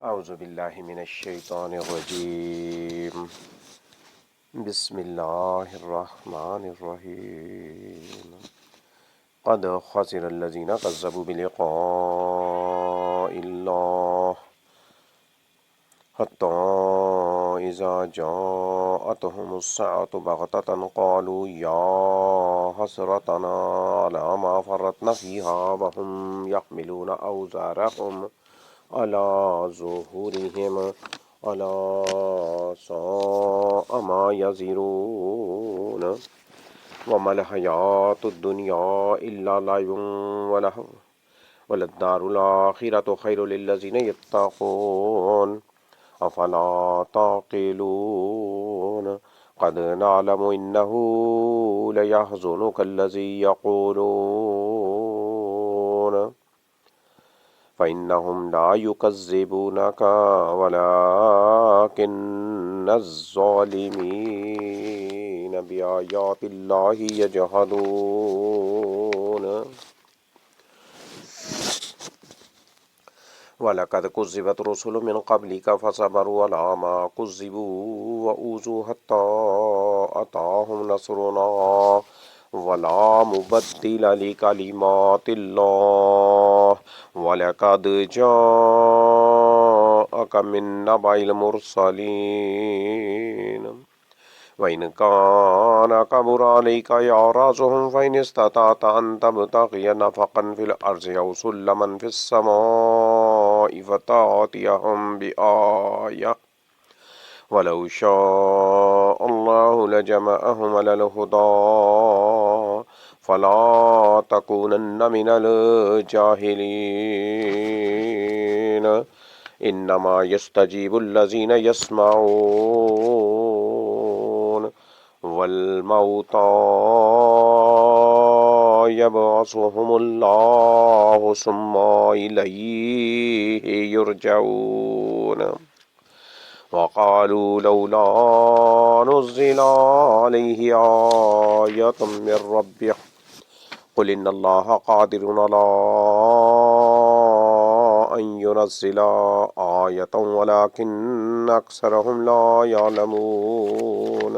اعوذ باللہ من الشیطان الرجیم بسم اللہ الرحمن الرحیم قد خسر الذین کذبوا بلقاء اللہ حتی اذا جاءتهم الساعة بغتة قالوا یا حسرتنا علی ما فرطنا فیہا وهم یحملون اوزارهم على ظهورهم ألا ساء ما يزرون وما الحياة الدنيا إلا لعب ولهو وللدار الآخرة خير للذين يتقون أفلا تعقلون قد نعلم إنه ليحزنك الذي يقولون فإنهم لا يكذبونك ولكن الظالمين بآيات الله يجحدون وَلَقَدْ كُذِّبَتْ رُسُلٌ مِّن قَبْلِكَ فَصَبَرُوا عَلَىٰ مَا كُذِّبُوا وَأُوذُوا حَتَّىٰ أَتَاهُمْ نَصْرُنَا وَلَا مُبَدِّلَ لِكَلِمَاتِ اللَّهِ وَلَقَدْ جَاءَكَ مِن نَّبَإِ الْمُرْسَلِينَ وَإِنْ كَانَ كَبُرَ عَلَيْكَ إِعْرَاضُهُمْ فَإِنِ اسْتَطَعْتَ أَن تَبْتَغِيَ نَفَقًا فِي الْأَرْضِ أَوْ سُلَّمًا فِي السَّمَاءِ فَتَأْتِيَهُم بِآيَةٍ وَلَوْ شَاءَ اللَّهُ لَجَمَعَهُمْ عَلَى الْهُدَىٰ فَلَا تَكُونَنَّ مِنَ الْجَاهِلِينَ إِنَّمَا يَسْتَجِيبُ الَّذِينَ يَسْمَعُونَ وَالْمَوْتَىٰ يَبْعَثُهُمُ اللَّهُ ثُمَّ إِلَيْهِ يُرْجَعُونَ وَقَالُوا لَوْلَا نُزِّلَ عَلَيْهِ آيَةٌ مِّن رَّبِّهِ قُلْ إِنَّ اللَّهَ قَادِرٌ عَلَىٰ أَن يُنَزِّلَ آيَةً وَلَٰكِنَّ أَكْثَرَهُمْ لَا يَعْلَمُونَ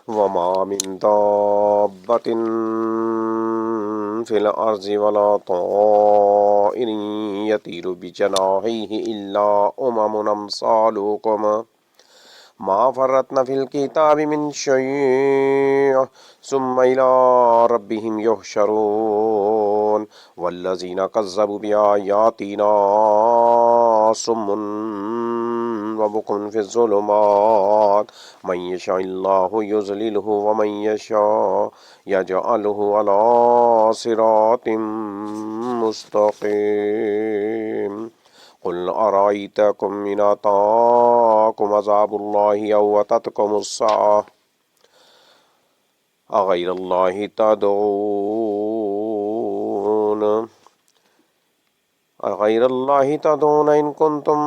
وَمَا مِن دَابَّةٍ فِي الْأَرْضِ وَلَا طَائِرٍ يَطِيرُ بِجَنَاحَيْهِ إِلَّا أُمَمٌ أَمْثَالُكُمْ مَا فَرَّطْنَا فِي الْكِتَابِ مِن شَيْءٍ ثُمَّ إِلَىٰ رَبِّهِمْ يُحْشَرُونَ وَالَّذِينَ كَذَّبُوا بِآيَاتِنَا صُمٌّ وَبُكْمٌ فِي الظُّلُمَاتِ مَن يَشَاءِ اللَّهُ يُضْلِلْهُ وَمَن يَشَاء يَجْعَلْهُ عَلَىٰ صِرَاطٍ مُّسْتَقِيمٍ قُلْ أَرَأَيْتَكُمْ إِنْ أَتَاكُمْ عَذَابُ اللَّهِ أَوْ أَتَتْكُمُ السَّاعَةُ أَغَيْرَ اللَّهِ تَدْعُونَ إِن كُنتُمْ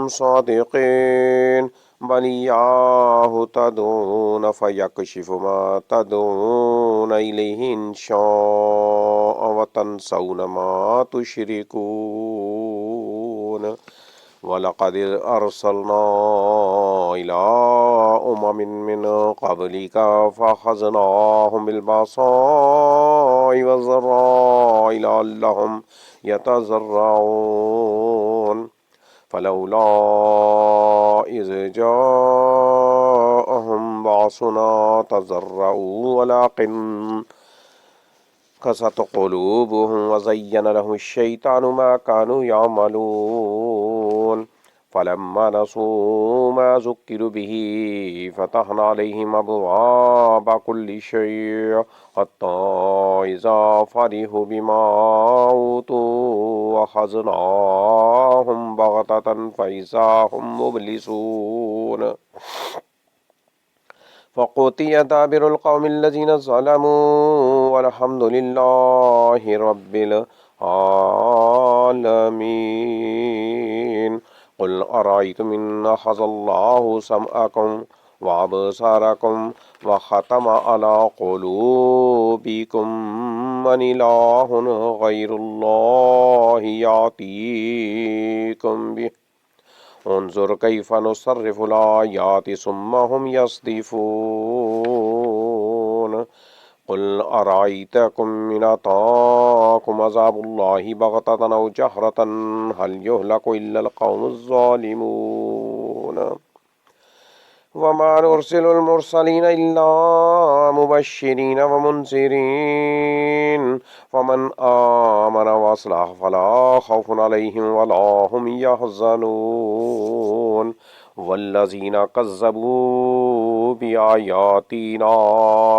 صَادِقِينَ بَلْ إِيَّاهُ تَدْعُونَ فَيَكْشِفُ مَا تَدْعُونَ إِلَيْهِ إِن شَاءَ وَتَنسَوْنَ مَا تُشْرِكُونَ وَلَقَدْ أَرْسَلْنَا إِلَىٰ أُمَمٍ مِّن قَبْلِكَ فَأَخَذْنَاهُم بِالْبَأْسَاءِ وَالضَّرَّاءِ لَعَلَّهُمْ يَتَضَرَّعُونَ فَلَوْلَا إِذْ جَاءَهُم بَأْسُنَا تَضَرَّعُوا وَلَٰكِن قَسَتْ قُلُوبُهُمْ وَزَيَّنَ لَهُمُ الشَّيْطَانُ مَا كَانُوا يَعْمَلُونَ فَلَمَّا نَسُوا مَا ذُكِّرُوا بِهِ فَتَحْنَا عَلَيْهِمْ أَبْوَابَ كُلِّ شَيْءٍ حَتَّىٰ إِذَا فَرِحُوا بِمَا أُوتُوا أَخَذْنَاهُم بَغْتَةً فَإِذَا هُم مُّبْلِسُونَ فَقُطِعَ دَابِرُ الْقَوْمِ الَّذِينَ ظَلَمُوا وَالْحَمْدُ لِلَّهِ رَبِّ الْعَالَمِينَ قُلْ أَرَأَيْتُمْ إِنْ أَخَذَ اللَّهُ سَمْعَكُمْ وَأَبْصَارَكُمْ وَخَتَمَ عَلَىٰ قُلُوبِكُم من إله غير الله يأتيكم به انظر كيف نصرف الآيات ثم هم يصدفون قل أرأيتكم إن أتاكم عذاب الله بغتة أو جهرة هل يهلك إلا القوم الظالمون وما نرسل المرسلين إلا مبشرين ومنذرين فمن آمن وأصلح فلا خوف عليهم ولا هم يحزنون والذين كذبوا بآياتنا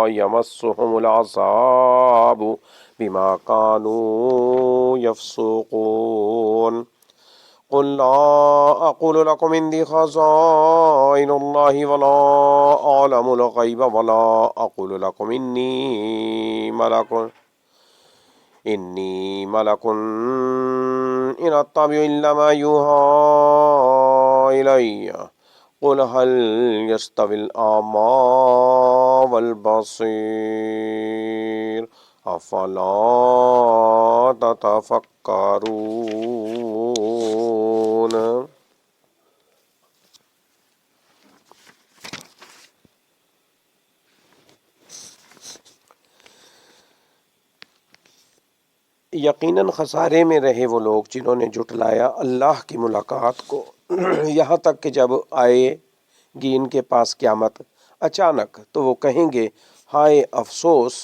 يمسهم العذاب بما كانوا يفسقون قل لا أقول لكم عندي خزائن الله ولا أعلم الغيب ولا أقول لكم إني ملك إن أتبع إلا ما يوحى إلي قل هل يستوي الأعمى والبصير أفلا تتفكرون یقیناً خسارے میں رہے وہ لوگ جنہوں نے جھٹلایا اللہ کی ملاقات کو یہاں تک کہ جب آئے گی ان کے پاس قیامت اچانک تو وہ کہیں گے ہائے افسوس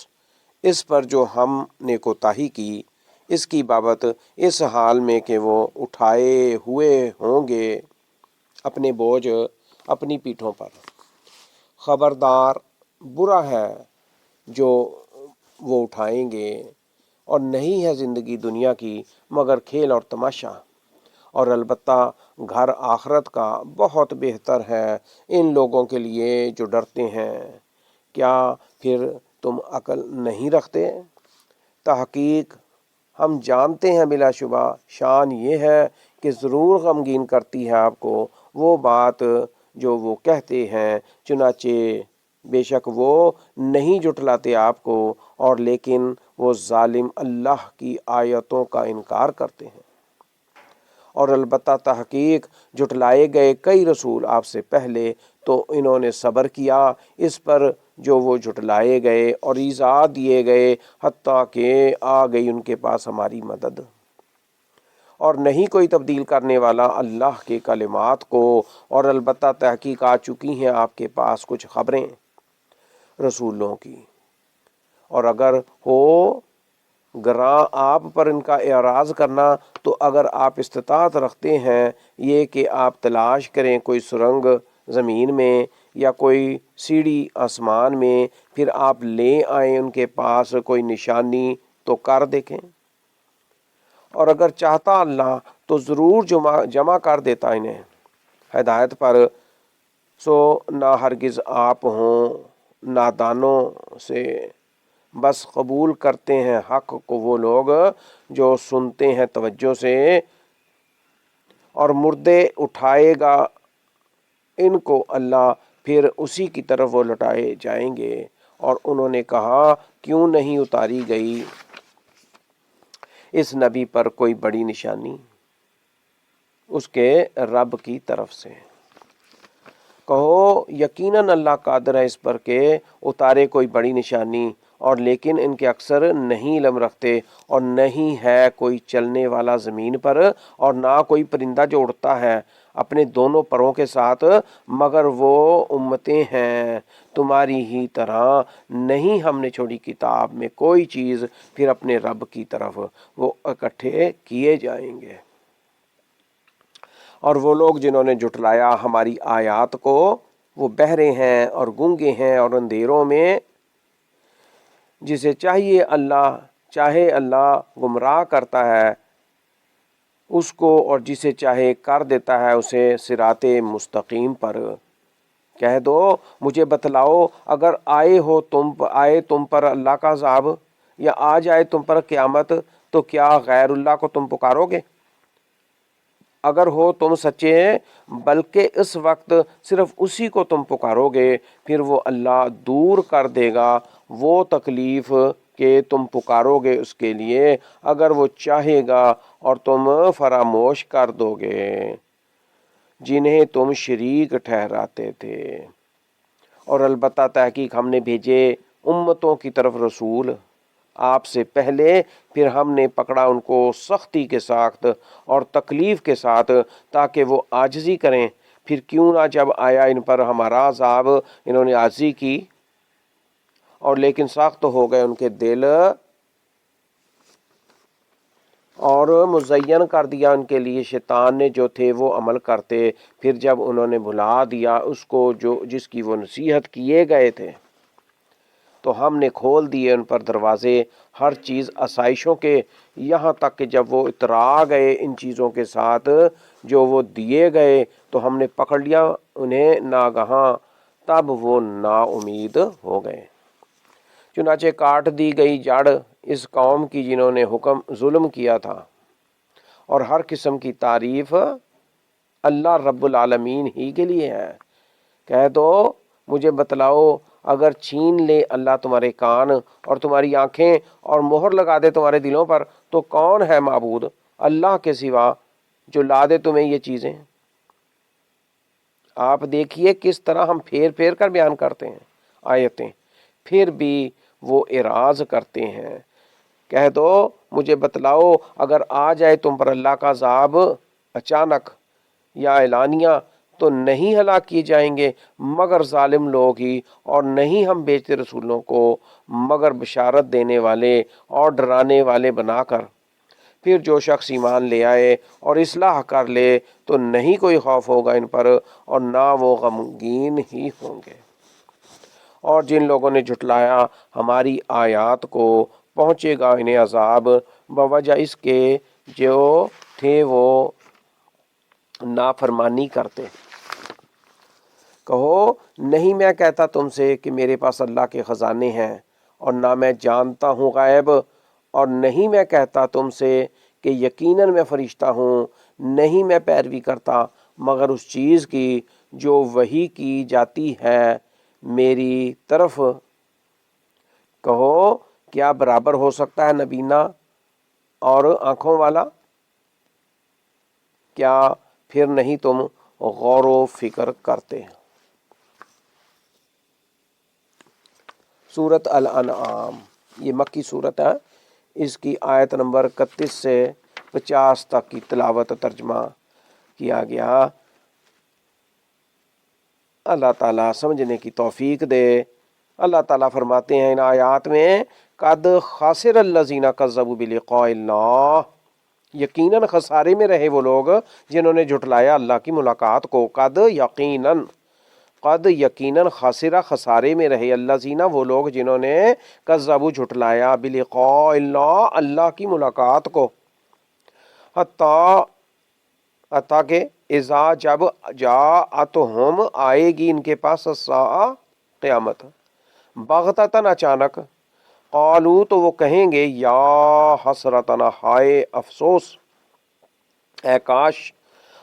اس پر جو ہم نے کوتاہی کی اس کی بابت اس حال میں کہ وہ اٹھائے ہوئے ہوں گے اپنے بوجھ اپنی پیٹھوں پر خبردار برا ہے جو وہ اٹھائیں گے اور نہیں ہے زندگی دنیا کی مگر کھیل اور تماشا اور البتہ گھر آخرت کا بہت بہتر ہے ان لوگوں کے لیے جو ڈرتے ہیں کیا پھر تم عقل نہیں رکھتے تحقیق ہم جانتے ہیں بلا شبہ شان یہ ہے کہ ضرور غمگین کرتی ہے آپ کو وہ بات جو وہ کہتے ہیں چنانچہ بے شک وہ نہیں جھٹلاتے آپ کو اور لیکن وہ ظالم اللہ کی آیتوں کا انکار کرتے ہیں اور البتہ تحقیق جھٹلائے گئے کئی رسول آپ سے پہلے تو انہوں نے صبر کیا اس پر جو وہ جھٹلائے گئے اور ایذا دیے گئے حتیٰ کہ آ گئی ان کے پاس ہماری مدد اور نہیں کوئی تبدیل کرنے والا اللہ کے کلمات کو اور البتہ تحقیق آ چکی ہیں آپ کے پاس کچھ خبریں رسولوں کی اور اگر ہو گراں آپ پر ان کا اعراض کرنا تو اگر آپ استطاعت رکھتے ہیں یہ کہ آپ تلاش کریں کوئی سرنگ زمین میں یا کوئی سیڑھی آسمان میں پھر آپ لے آئیں ان کے پاس کوئی نشانی تو کر دیکھیں اور اگر چاہتا اللہ تو ضرور جمع کر دیتا انہیں ہدایت پر سو نہ ہرگز آپ ہوں نادانوں سے بس قبول کرتے ہیں حق کو وہ لوگ جو سنتے ہیں توجہ سے اور مردے اٹھائے گا ان کو اللہ پھر اسی کی طرف وہ لوٹائے جائیں گے اور انہوں نے کہا کیوں نہیں اتاری گئی اس نبی پر کوئی بڑی نشانی اس کے رب کی طرف سے کہو یقیناً اللہ قادر ہے اس پر کہ اتارے کوئی بڑی نشانی اور لیکن ان کے اکثر نہیں علم رکھتے اور نہیں ہے کوئی چلنے والا زمین پر اور نہ کوئی پرندہ جو اڑتا ہے اپنے دونوں پروں کے ساتھ مگر وہ امتیں ہیں تمہاری ہی طرح نہیں ہم نے چھوڑی کتاب میں کوئی چیز پھر اپنے رب کی طرف وہ اکٹھے کیے جائیں گے اور وہ لوگ جنہوں نے جھٹلایا ہماری آیات کو وہ بہرے ہیں اور گونگے ہیں اور اندھیروں میں جسے چاہے اللہ گمراہ کرتا ہے اس کو اور جسے چاہے کر دیتا ہے اسے صراط مستقیم پر کہہ دو مجھے بتلاؤ اگر آئے تم پر اللہ کا عذاب یا آ جائے تم پر قیامت تو کیا غیر اللہ کو تم پکارو گے اگر ہو تم سچے بلکہ اس وقت صرف اسی کو تم پکارو گے پھر وہ اللہ دور کر دے گا وہ تکلیف کہ تم پکارو گے اس کے لیے اگر وہ چاہے گا، اور تم فراموش کر دو گے جنہیں تم شریک ٹھہراتے تھے۔ اور البتہ تحقیق ہم نے بھیجے امتوں کی طرف رسول آپ سے پہلے، پھر ہم نے پکڑا ان کو سختی کے ساتھ اور تکلیف کے ساتھ تاکہ وہ عاجزی کریں، پھر کیوں نہ جب آیا ان پر ہمارا عذاب انہوں نے عاجزی کی، اور لیکن سخت ہو گئے ان کے دل، اور مزین کر دیا ان کے لیے شیطان نے جو تھے وہ عمل کرتے، پھر جب انہوں نے بھلا دیا اس کو جس کی وہ نصیحت کیے گئے تھے، تو ہم نے کھول دیے ان پر دروازے ہر چیز آسائشوں کے، یہاں تک کہ جب وہ اترا گئے ان چیزوں کے ساتھ جو وہ دیے گئے، تو ہم نے پکڑ لیا انہیں ناگہاں، تب وہ نا امید ہو گئے۔ چنانچہ کاٹ دی گئی جڑ اس قوم کی جنہوں نے ظلم کیا تھا، اور ہر قسم کی تعریف اللہ رب العالمین ہی کے لیے ہے۔ کہہ دو مجھے بتلاؤ، اگر چھین لے اللہ تمہارے کان اور تمہاری آنکھیں اور مہر لگا دے تمہارے دلوں پر، تو کون ہے معبود اللہ کے سوا جو لا دے تمہیں یہ چیزیں؟ آپ دیکھیے کس طرح ہم پھیر پھیر کر بیان کرتے ہیں آیتیں، پھر بھی وہ اعراض کرتے ہیں۔ کہہ دو مجھے بتلاؤ، اگر آ جائے تم پر اللہ کا عذاب اچانک یا اعلانیہ، تو نہیں ہلاک کیے جائیں گے مگر ظالم لوگ ہی، اور نہیں ہم بھیجتے رسولوں کو مگر بشارت دینے والے اور ڈرانے والے بنا کر۔ پھر جو شخص ایمان لے آئے اور اصلاح کر لے تو نہیں کوئی خوف ہوگا ان پر، اور نہ وہ غمگین ہی ہوں گے۔ اور جن لوگوں نے جھٹلایا ہماری آیات کو، پہنچے گا انہیں عذاب بوجہ اس کے جو تھے وہ نافرمانی کرتے۔ کہو نہیں میں کہتا تم سے کہ میرے پاس اللہ کے خزانے ہیں، اور نہ میں جانتا ہوں غیب، اور نہیں میں کہتا تم سے کہ یقیناً میں فرشتہ ہوں، نہیں میں پیروی کرتا مگر اس چیز کی جو وحی کی جاتی ہے میری طرف۔ کہو کیا برابر ہو سکتا ہے نبینا اور آنکھوں والا؟ کیا پھر نہیں تم غور و فکر کرتے؟ سورت الانعام یہ مکی صورت ہے، اس کی آیت نمبر 31 سے 50 تک کی تلاوت ترجمہ کیا گیا۔ اللہ تعالیٰ سمجھنے کی توفیق دے۔ اللہ تعالیٰ فرماتے ہیں ان آیات میں، قد خاسر الذین کذبوا بلقاء اللہ، یقیناً خسارے میں رہے وہ لوگ جنہوں نے جھٹلایا اللہ کی ملاقات کو۔ قد یقیناً خاسرہ خسارے میں رہے الذین وہ لوگ جنہوں نے کذبوا جھٹلایا بلقاء اللہ اللہ کی ملاقات کو، حتیٰ کہ اذا جب جاءتہم آئے گی ان کے پاس الساعہ قیامت، بغتتاً اچانک، قالو تو وہ کہیں گے یا حسرتنا ہائے افسوس، اے کاش،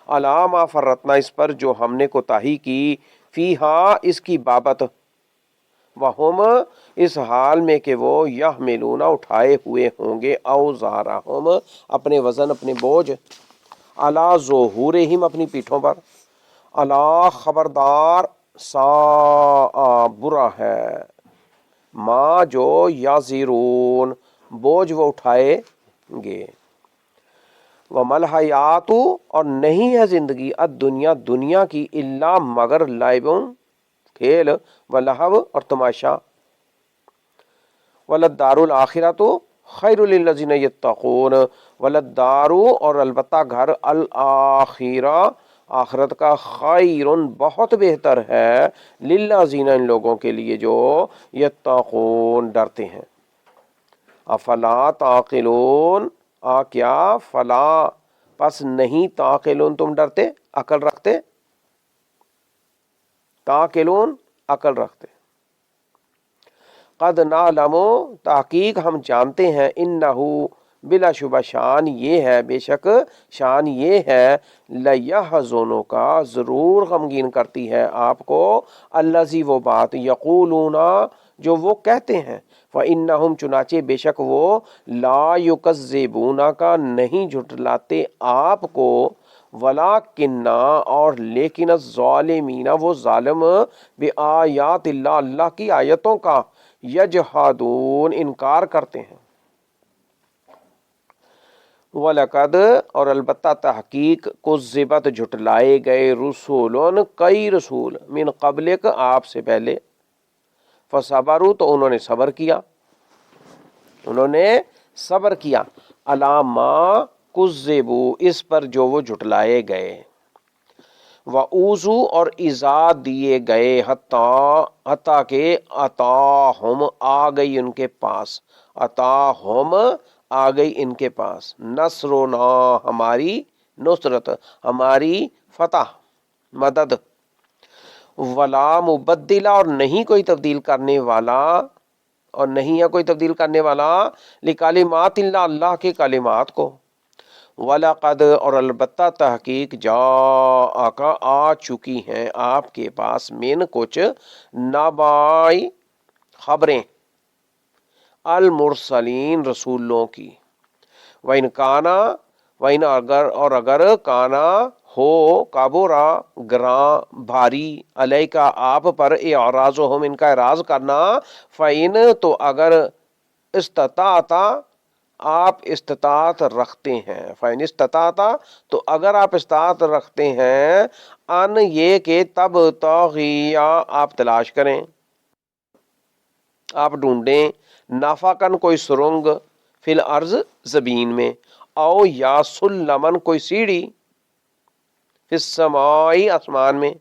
علی ما فرطنا اس پر جو ہم نے کوتاہی کی، فیہا اس کی بابت، وہم اس حال میں کہ وہ یحملون اٹھائے ہوئے ہوں گے، اوزارہم اپنے وزن اپنے بوجھ، علی ظہورہم اپنی پیٹھوں پر، الا خبردار، ساء برا ہے، ما جو یزرون بوجھ وہ اٹھائے گے، ومل حیات اور نہیں ہے زندگی، الدنیا دنیا کی، الا مگر لعبٌ کھیل، ولہو اور تماشا، وللدار الآخرۃ خیر للذین یتقون، وللدار اور البتہ گھر، الآخرہ آخرت کا، خیر بہت بہتر ہے، للذین ان لوگوں کے لیے جو یتقون ڈرتے ہیں۔ افلا تعقلون کیا فلا پس نہیں، تعقلون تم ڈرتے، عقل رکھتے، تعقلون عقل رکھتے۔ قد نعلم تحقیق ہم جانتے ہیں، انہو بلا شبہ شان یہ ہے، بے شک شان یہ ہے، لیحزنک ضرور غمگین کرتی ہے آپ کو، الذی وہ بات، یقولون جو وہ کہتے ہیں، فَإِنَّهُمْ چنانچہ بے شک وہ لا يُكَذِّبُونَكَ نہیں جھٹلاتے آپ کو، وَلَٰكِنَّ اور لیکن الظالمین وہ ظالم بِآیاتِ اللہ اللہ کی آیتوں کا یجحدون انکار کرتے ہیں۔ وَلَقَدْ اور البتہ تحقیق کذبت جھٹلائے گئے رسولون کئی رسول من قبلک آپ سے پہلے، فصبروا تو انہوں نے صبر کیا، انہوں نے صبر کیا، علی ما کذبوا اس پر جو وہ جھٹلائے گئے، وَأُوذُوا اور ایذا دیے گئے، حتیٰ کہ اتاہم آ گئی ان کے پاس، اتاہم آ گئی ان کے پاس، نصرنا ہماری نصرت، ہماری فتح، مدد، ولا مبدلہ اور نہیں کوئی تبدیل کرنے والا، اور نہیں ہے کوئی تبدیل کرنے والا لکلمات اللہ اللہ کے کلمات کو، وَلَقَدْ اور البتہ تحقیق جاءَکَ آ چکی ہیں آپ کے پاس من کچھ نبائی خبریں، المرسلین رسولوں کی، وَإِنْ کَانَ وَإِنْ اگر کانا ہو کابورا گراں بھاری علیکا آپ پر اعراضہم ان کا اعراض کرنا، فَإِنْ تو اگر استطاعت آپ استطاعت رکھتے ہیں، فَإِنْ استطاعت تو اگر آپ استطاعت رکھتے ہیں، ان یہ کہ تب تغیہ آپ تلاش کریں، آپ ڈھونڈیں، نافقن کوئی سرنگ، فی الارض زمین میں، او یا سلمن کوئی سیڑھی، فی السمائی آسمان میں،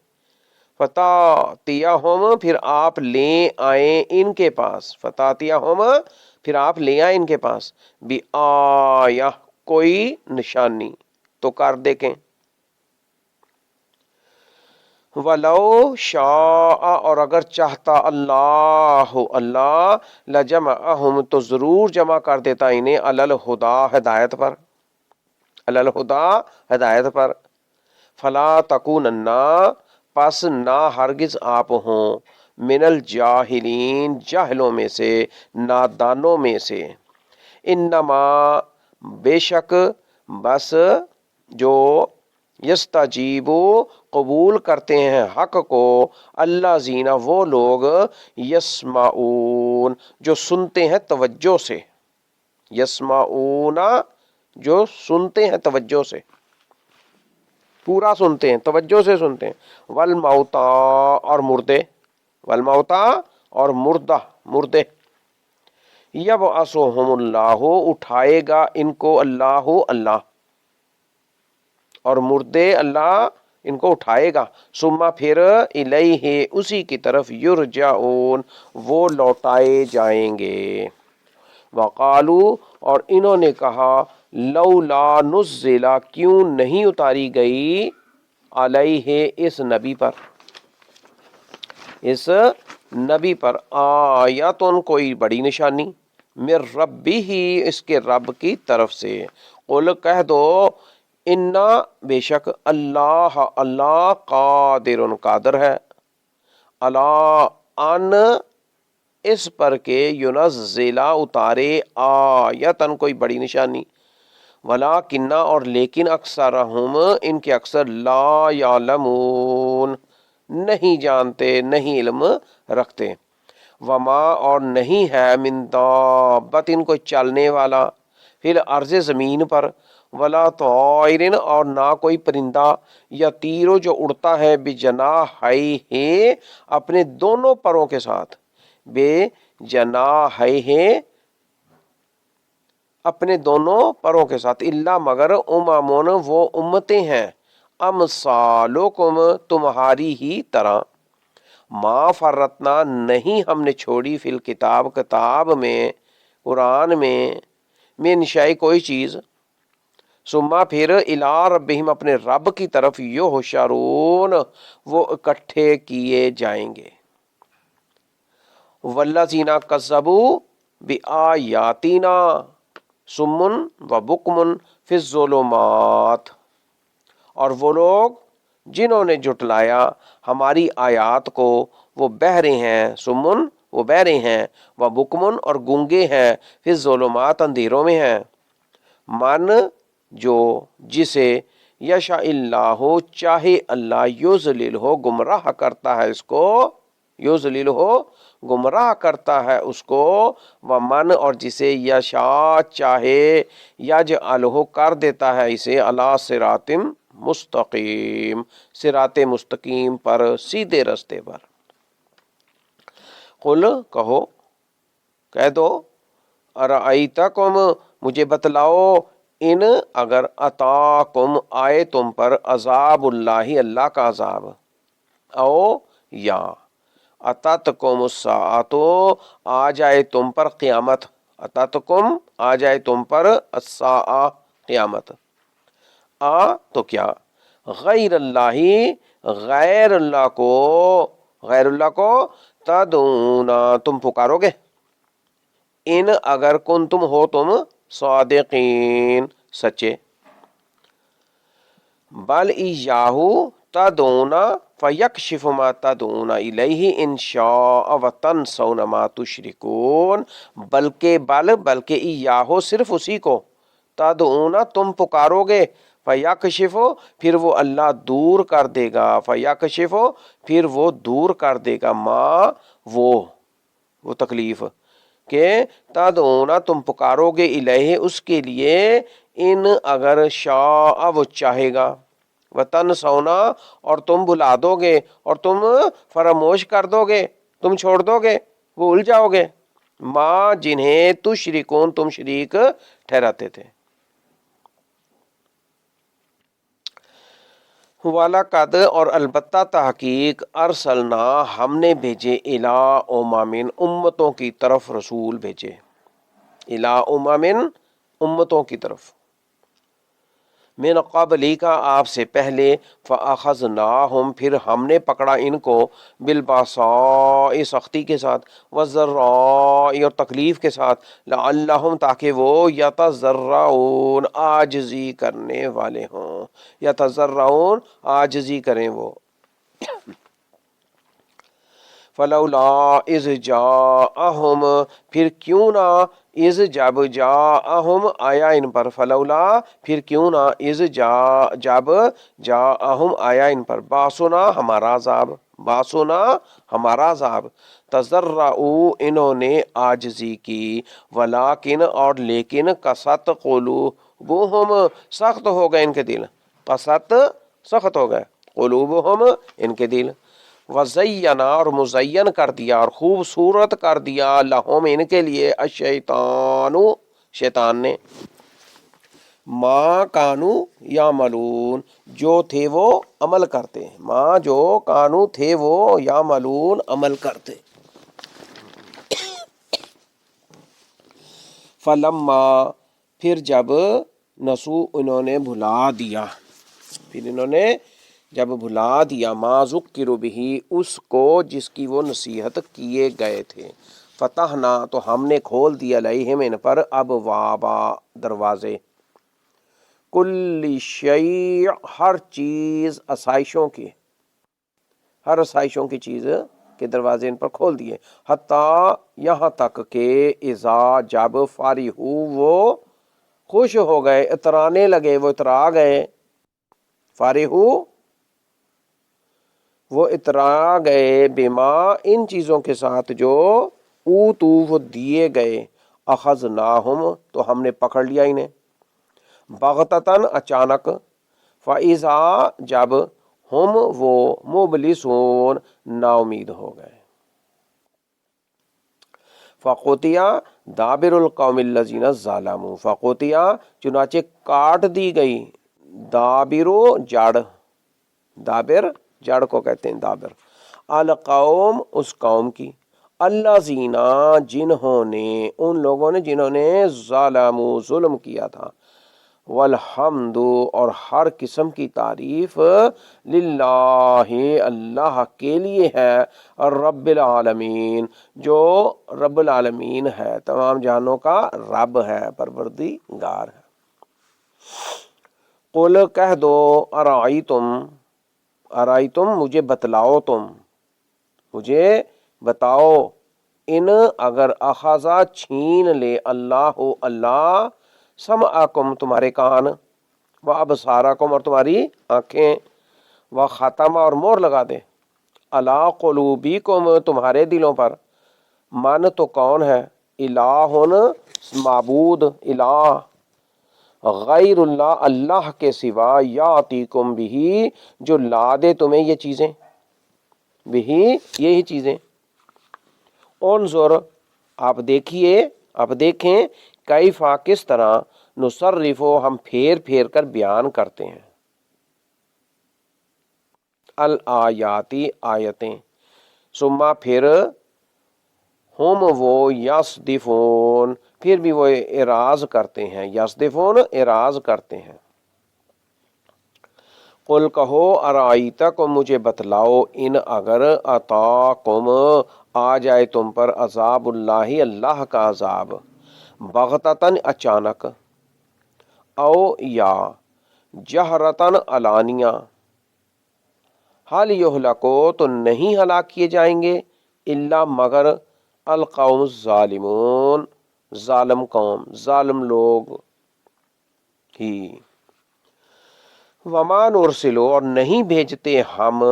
فتاتیہم پھر آپ لے آئیں ان کے پاس، فتاتیہم پھر آپ لے آئیں ان کے پاس، بھی آیہ کوئی نشانی تو کر دیکھیں، وَلَوْ شَاءَ اور اگر چاہتا اللہ اللہ، لَجَمَعَهُمْ تو ضرور جمع کر دیتا انہیں، عَلَى الْہُدىٰ ہدایت پر، عَلَى الْہُدىٰ ہدایت پر، فَلَا تَكُونَنَّ پس نہ ہرگز آپ ہوں، من الجاہلین جاہلوں میں سے، نادانوں میں سے، انما بے شک بس جو یستجیبو قبول کرتے ہیں حق کو، اللہ زینہ وہ لوگ، یسمعون جو سنتے ہیں توجہ سے، یسمعون جو سنتے ہیں توجہ سے، پورا سنتے ہیں توجہ سے سنتے ہیں، والموتا اور مردے، والموتا اور مردے، یبعثہم اللہ اٹھائے گا ان کو اللہ اور مردے اللہ ان کو اٹھائے گا، ثم پھر الیہ اسی کی طرف، یرجعون وہ لوٹائے جائیں گے، وقالو اور انہوں نے کہا، لولا نزل کیوں نہیں اتاری گئی، علیہ اس نبی پر، اس نبی پر، آیاتن کوئی بڑی نشانی، من ربی ہی اس کے رب کی طرف سے، قل کہہ دو، انا بے شک اللہ قادر قادر ہے، اللہ ان اس پر کہ ینزل اتارے، آیتن کوئی بڑی نشانی، ولیکن اور لیکن اکثرہم ان کے اکثر، لا یعلمون نہیں جانتے، نہیں علم رکھتے، وما اور نہیں ہے، من دابت ان کو چلنے والا، فی الارض زمین پر، ولا طائر اور نہ کوئی پرندہ، یا تیرو جو اڑتا ہے، بجناحیہ اپنے دونوں پروں کے ساتھ، بے جناحیہ اپنے دونوں پروں کے ساتھ، الا مگر اممون وہ امتیں ہیں، امثالکم تمہاری ہی طرح، ما فرتنا نہیں ہم نے چھوڑی، فی الکتاب کتاب میں، قرآن میں، من شیء کوئی چیز، ثم پھر الی ربہم اپنے رب کی طرف، یحشرون وہ اکٹھے کیے جائیں گے، والذین کذبوا بآیاتنا صم وبکم فی الظلمات اور وہ لوگ جنہوں نے جھٹلایا ہماری آیات کو، وہ بہرے ہیں، صم وہ بہرے ہیں، وہ بکمن اور گونگے ہیں، پھر ظلمات اندھیروں میں ہیں۔ من جو جسے یشاء اللہ چاہے اللہ یضلل ہو گمراہ کرتا ہے اس کو، یضلل ہو گمراہ کرتا ہے اس کو، ومن اور جسے یشاء چاہے یجعلہ کر دیتا ہے اسے علی صراط مستقیم، صراط مستقیم پر، سیدھے رستے پر۔ قل کہو، کہہ دو، ارائیتکم مجھے بتلاؤ، ان اگر اتاکم آئے تم پر عذاب اللہ اللہ کا عذاب، او یا اتتکم الساعۃ آ جائے تم پر قیامت، اتتکم آ جائے تم پر الساعہ قیامت، تو کیا غیر اللہ غیر اللہ کو، غیر اللہ کو تدعون تم پکارو گے، ان اگر کن تم ہو تم صادقین سچے، بل ایاہو تدعون فیکشف ما تدعون الیہ ان شاء وتنسون ما تشرکون، بلکہ ایاہو صرف اسی کو، تدعون تم پکارو گے، فیکشف پھر وہ اللہ دور کر دے گا، فیکشف پھر وہ دور کر دے گا، ما وہ تکلیف، کہ تدعون تم پکارو گے الیہ اس کے لیے، ان اگر شاء وہ چاہے گا، وتنسون اور تم بلا دو گے، اور تم فراموش کر دو گے، تم چھوڑ دو گے، بھول جاؤ گے، ماں جنہیں تشرکون تم شریک ٹھہراتے تھے۔ وَلَقَدْ اور البتہ تحقیق ارسلنا ہم نے بھیجے الی امم امتوں کی طرف رسول بھیجے، الی امم امتوں کی طرف، من قبلی کا آپ سے پہلے، فَأَخَذْنَاهُمْ پھر ہم نے پکڑا ان کو، بالباساء سختی کے ساتھ، والضراء اور تکلیف کے ساتھ، لعلہم تاکہ وہ یتضرعون عاجزی کرنے والے ہوں، یتضرعون عاجزی کریں وہ۔ فلولا اذ جاءہم پھر کیوں نہ، اذ جب جاءہم آیا ان پر، فلولا پھر کیوں نہ، اذ جب جاءہم آیا ان پر، باسنا ہمارا عذاب، باسنا ہمارا عذاب، تضرعوا انہوں نے عاجزی کی، ولیکن اور لیکن، قست قلوبہم سخت ہو گئے ان کے دل، قست سخت ہو گئے، قلوبہم ان کے دل، وزینا اور مزین کر دیا اور خوبصورت کر دیا، لہم ان کے لیے، الشیطان شیطان نے، ما کانو یعملون جو تھے وہ عمل کرتے، ما جو کانو تھے وہ یعملون عمل کرتے۔ فلما پھر جب، نسو انہوں نے بھلا دیا، پھر انہوں نے جب بھلا دیا، ما ذکروا بہ اس کو جس کی وہ نصیحت کیے گئے تھے، فتحنا تو ہم نے کھول دیا، علیہم ان پر، ابوابا دروازے، کل شیء ہر چیز، آسائشوں کی، ہر آسائشوں کی چیز کے دروازے ان پر کھول دیے، حتیٰ یہاں تک کہ اذا جب، فارحو وہ خوش ہو گئے، اترانے لگے، وہ اترا گئے، فارحو وہ اترا گئے، بما ان چیزوں کے ساتھ جو، اوتو وہ دیے گئے، اخذناہم تو ہم نے پکڑ لیا انہیں، بغتتاً اچانک، فَإِذَا جب، ہم وہ مبلسون نا امید ہو گئے، فَقُطِعَ دَابِرُ الْقَوْمِ الَّذِينَ ظَلَمُوا فَقُطِعَ چنانچہ کاٹ دی گئی، دابرو جڑ، دابر جڑ کو کہتے ہیں دابر، القوم اس قوم کی، الذین جنہوں نے، ان لوگوں نے جنہوں نے، ظلموا ظلم کیا تھا، والحمد اور ہر قسم کی تعریف، للہ اللہ کے لیے ہے، رب العالمین جو رب العالمین ہے، تمام جہانوں کا رب ہے، پروردگار ہے۔ قل کہہ دو، ارائیتم مجھے بتلاؤ، تم مجھے بتاؤ، ان اگر اخذا چھین لے اللہ اللہ سمعکم تمہارے کان، و ابصارکم اور تمہاری آنکھیں، و ختم اور مور لگا دے، علی قلوبکم تمہارے دلوں پر، من تو کون ہے، الہن معبود، الہ، غیر اللہ اللہ کے سوا، یاتیکم بھی جو لا دے تمہیں یہ چیزیں، بھی یہی چیزیں، انظر آپ دیکھیے، آپ دیکھیں، کیفا کس طرح، نصرفو ہم پھیر پھیر کر بیان کرتے ہیں، الآیاتی آیتیں، ثم پھر، ہم وہ یصدفون پھر بھی وہ اعراض کرتے ہیں، یصدفون اعراض کرتے ہیں، قل کہو ارائیتکم مجھے بتلاؤ، ان اگر اتاکم آ جائے تم پر، عذاب اللہ اللہ کا عذاب، بغتتاً اچانک، او یا جہرتاً علانیہ، حل یہلکو تو نہیں ہلاک کیے جائیں گے، الا مگر القوم الظالمون ظالم قوم، ظالم لوگ ہی، وما نرسلو اور نہیں بھیجتے ہم،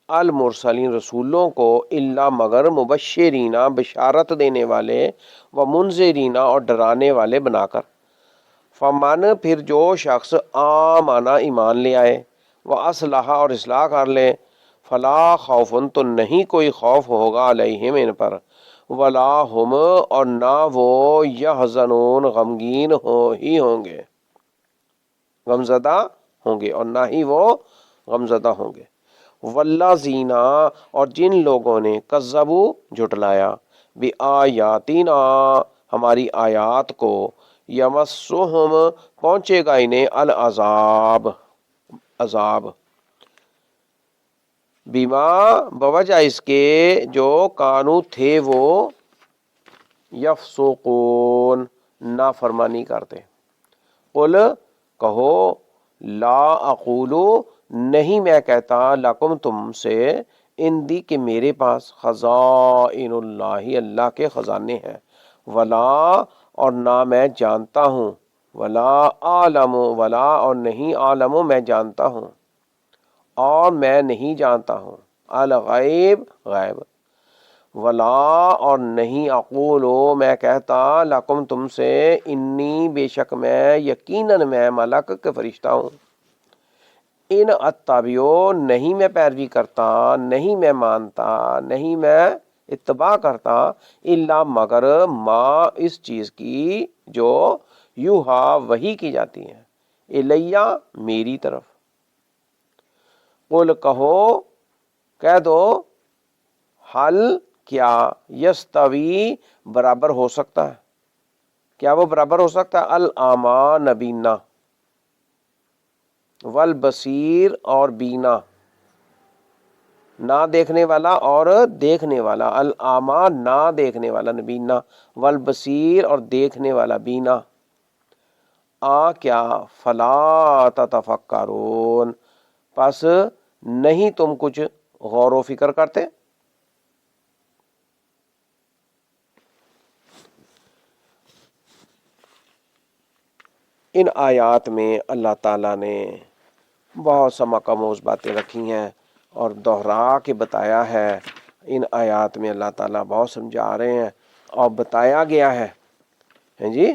المرسلین رسولوں کو، الا مگر مبشرین بشارت دینے والے، و منذرین اور ڈرانے والے بنا کر، فمن پھر جو شخص آمنا ایمان لے آئے، و اصلح اور اصلاح کر لے، فلا خوف تو نہیں کوئی خوف ہوگا، علیہم ان پر، ولا ہم اور نہ وہ، یحزنون غمگین ہوں گے، غمزدہ ہوں گے، اور نہ ہی وہ غمزدہ ہوں گے، والذین اور جن لوگوں نے کذبوا جھٹلایا، بآیاتنا ہماری آیات کو، یمسہم پہنچے گا انہیں، العذاب عذاب، بیما بوجہ اس کے جو کانو تھے وہ، یفسقون نافرمانی کرتے، قل کہو، لا اقولو نہیں میں کہتا، لکم تم سے، اندی کہ میرے پاس، خزائن اللہ اللہ کے خزانے ہیں، ولا اور نہ میں جانتا ہوں، ولا عالم ولا اور نہیں عالم میں جانتا ہوں، اور میں نہیں جانتا ہوں، الغیب غیب، ولا اور نہیں اقولو میں کہتا، لکم تم سے، انی بے شک میں، یقیناً میں، ملک کے فرشتہ ہوں، ان اتبعو نہیں میں پیروی کرتا، نہیں میں مانتا، نہیں میں اتباع کرتا، الا مگر ما اس چیز کی جو، یوہا وحی کی جاتی ہے، الیہ میری طرف، قل کہو، کہہ دو، حل کیا، یستوی برابر ہو سکتا ہے، کیا وہ برابر ہو سکتا ہے، الاعمیٰ نبینا، والبصیر اور بینا، نہ دیکھنے والا اور دیکھنے والا، الاعمیٰ نہ دیکھنے والا نبینا، والبصیر اور دیکھنے والا بینا، کیا، فلا تتفکرون پس نہیں تم کچھ غور و فکر کرتے، ان آیات میں اللہ تعالیٰ نے بہت سمکموز باتیں رکھی ہیں اور دہرا کے بتایا ہے، ان آیات میں اللہ تعالیٰ بہت سمجھا رہے ہیں اور بتایا گیا ہے، جی